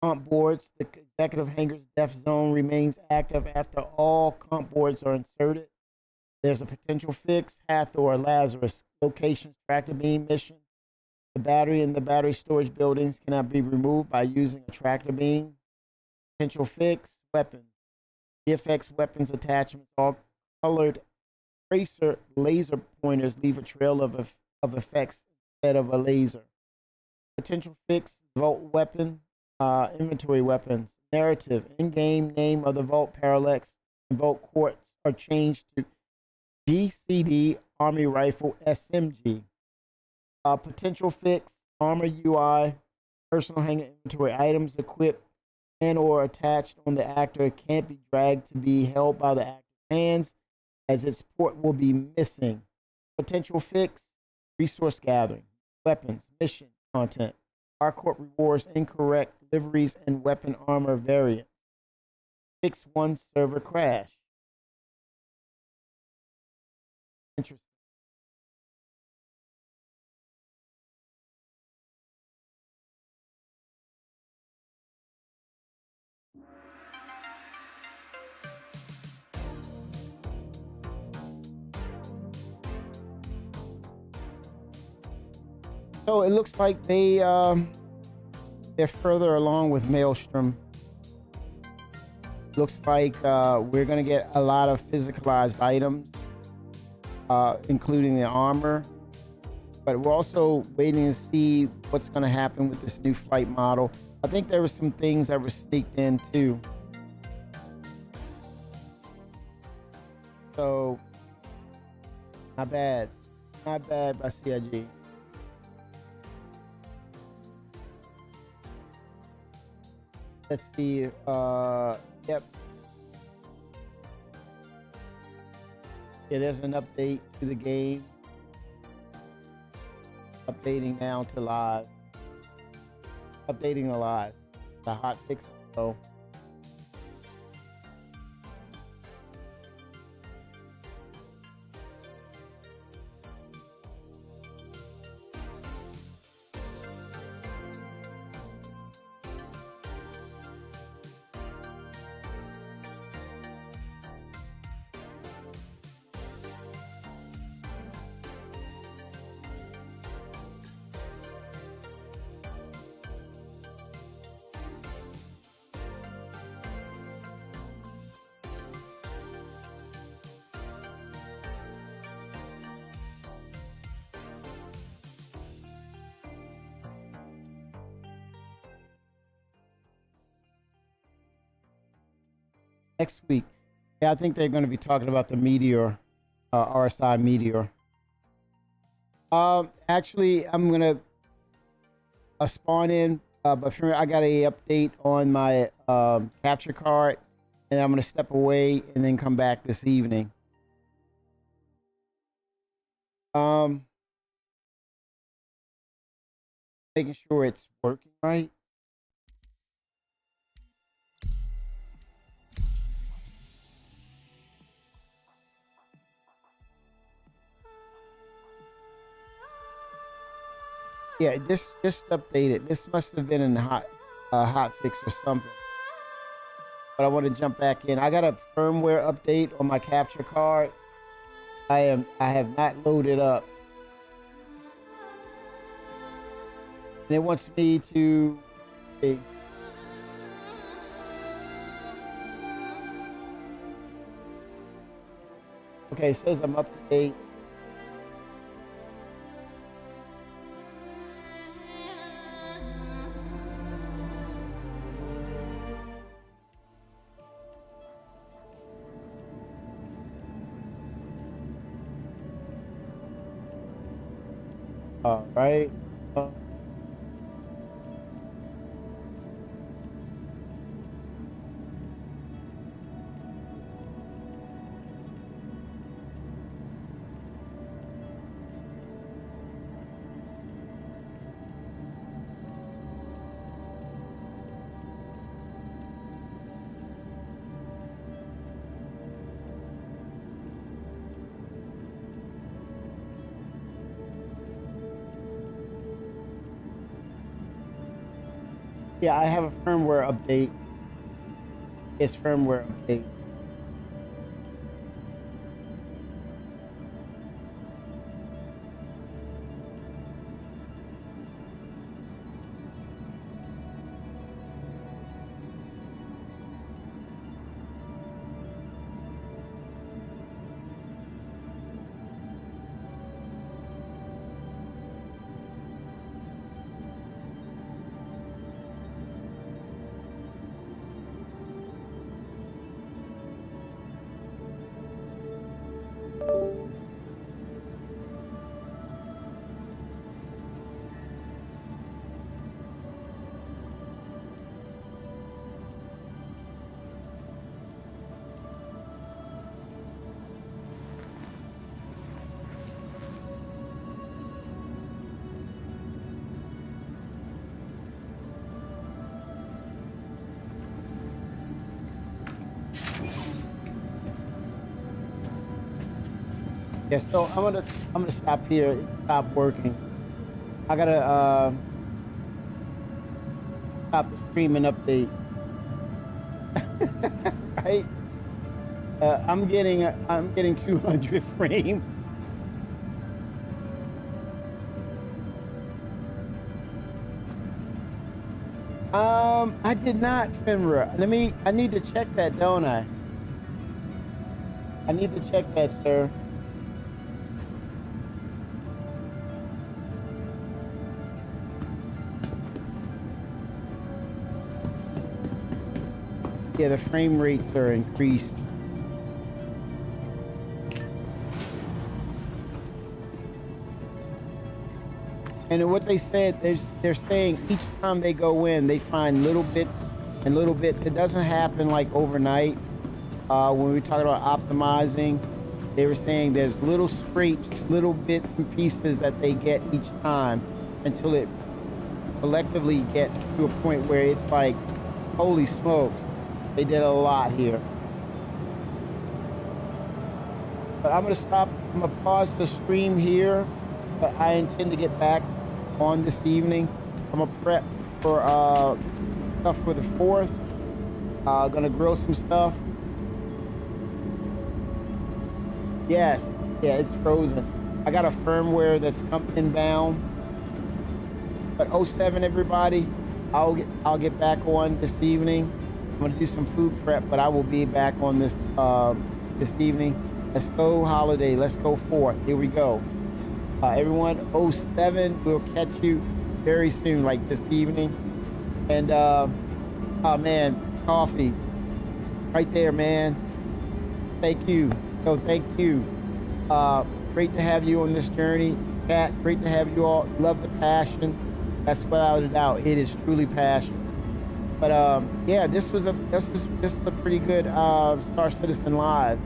Comp boards, the executive hangar's death zone remains active after all comp boards are inserted. There's a potential fix, Hathor, Lazarus, locations, tractor beam mission. The battery in the battery storage buildings cannot be removed by using a tractor beam. Potential fix, weapons. VFX weapons attachments, all colored tracer laser pointers leave a trail of effects instead of a laser. Potential fix, vault weapon, inventory weapons. Narrative, in-game name of the vault parallax and vault quartz are changed to GCD Army Rifle SMG. Potential fix, armor UI, personal hangar inventory items equipped and or attached on the actor can't be dragged to be held by the actor's hands as its port will be missing. Potential fix, resource gathering, weapons, mission, content. Harcourt rewards incorrect liveries and weapon armor variants. Fix 1 server crash. Interesting. So it looks like they're further along with Maelstrom. Looks like we're gonna get a lot of physicalized items, including the armor. But we're also waiting to see what's gonna happen with this new flight model. I think there were some things that were sneaked in too. So not bad by CIG. Let's see. Yep. Yeah, there's an update to the game. Updating now to live. Updating to live. The hot fix. So. Next week. Yeah, I think they're going to be talking about the Meteor, RSI Meteor. Actually, I'm going to spawn in, but for me, I got a update on my capture card, and I'm going to step away and then come back this evening. Making sure it's working right. Yeah, this just updated. This must have been in hot fix or something. But I want to jump back in. I got a firmware update on my capture card. I have not loaded up. And it wants me to see. Okay, it says I'm up to date. All right. Yeah, I have a firmware update. It's firmware update. Yeah, so I'm gonna stop here. Stop working. I gotta stop the stream and update. Right? I'm getting 200 frames. I did not, Finra. I need to check that, don't I? I need to check that, sir. Yeah, the frame rates are increased. And what they said, they're saying each time they go in, they find little bits and little bits. It doesn't happen like overnight. When we talk about optimizing, they were saying there's little scrapes, little bits and pieces that they get each time until it collectively gets to a point where it's like, holy smokes, they did a lot here. But I'm gonna pause the stream here, but I intend to get back on this evening. I'm gonna prep for stuff for the 4th. Gonna grill some stuff. Yes, yeah, it's frozen. I got a firmware that's come inbound. But 07, everybody, I'll get back on this evening. I'm gonna do some food prep, but I will be back on this this evening. Let's go holiday. Let's go 4th. Here we go. Everyone, 07, we'll catch you very soon, like this evening. And oh man, coffee, right there, man. Thank you. So thank you. Great to have you on this journey, chat. Great to have you all. Love the passion. That's without a doubt. It is truly passion. But yeah, this is a pretty good Star Citizen Live.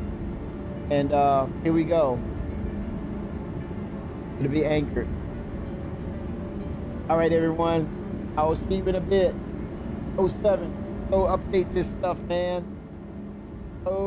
And here we go. It'll be anchored. All right, everyone. I will see you in a bit. 07. Go update this stuff, man.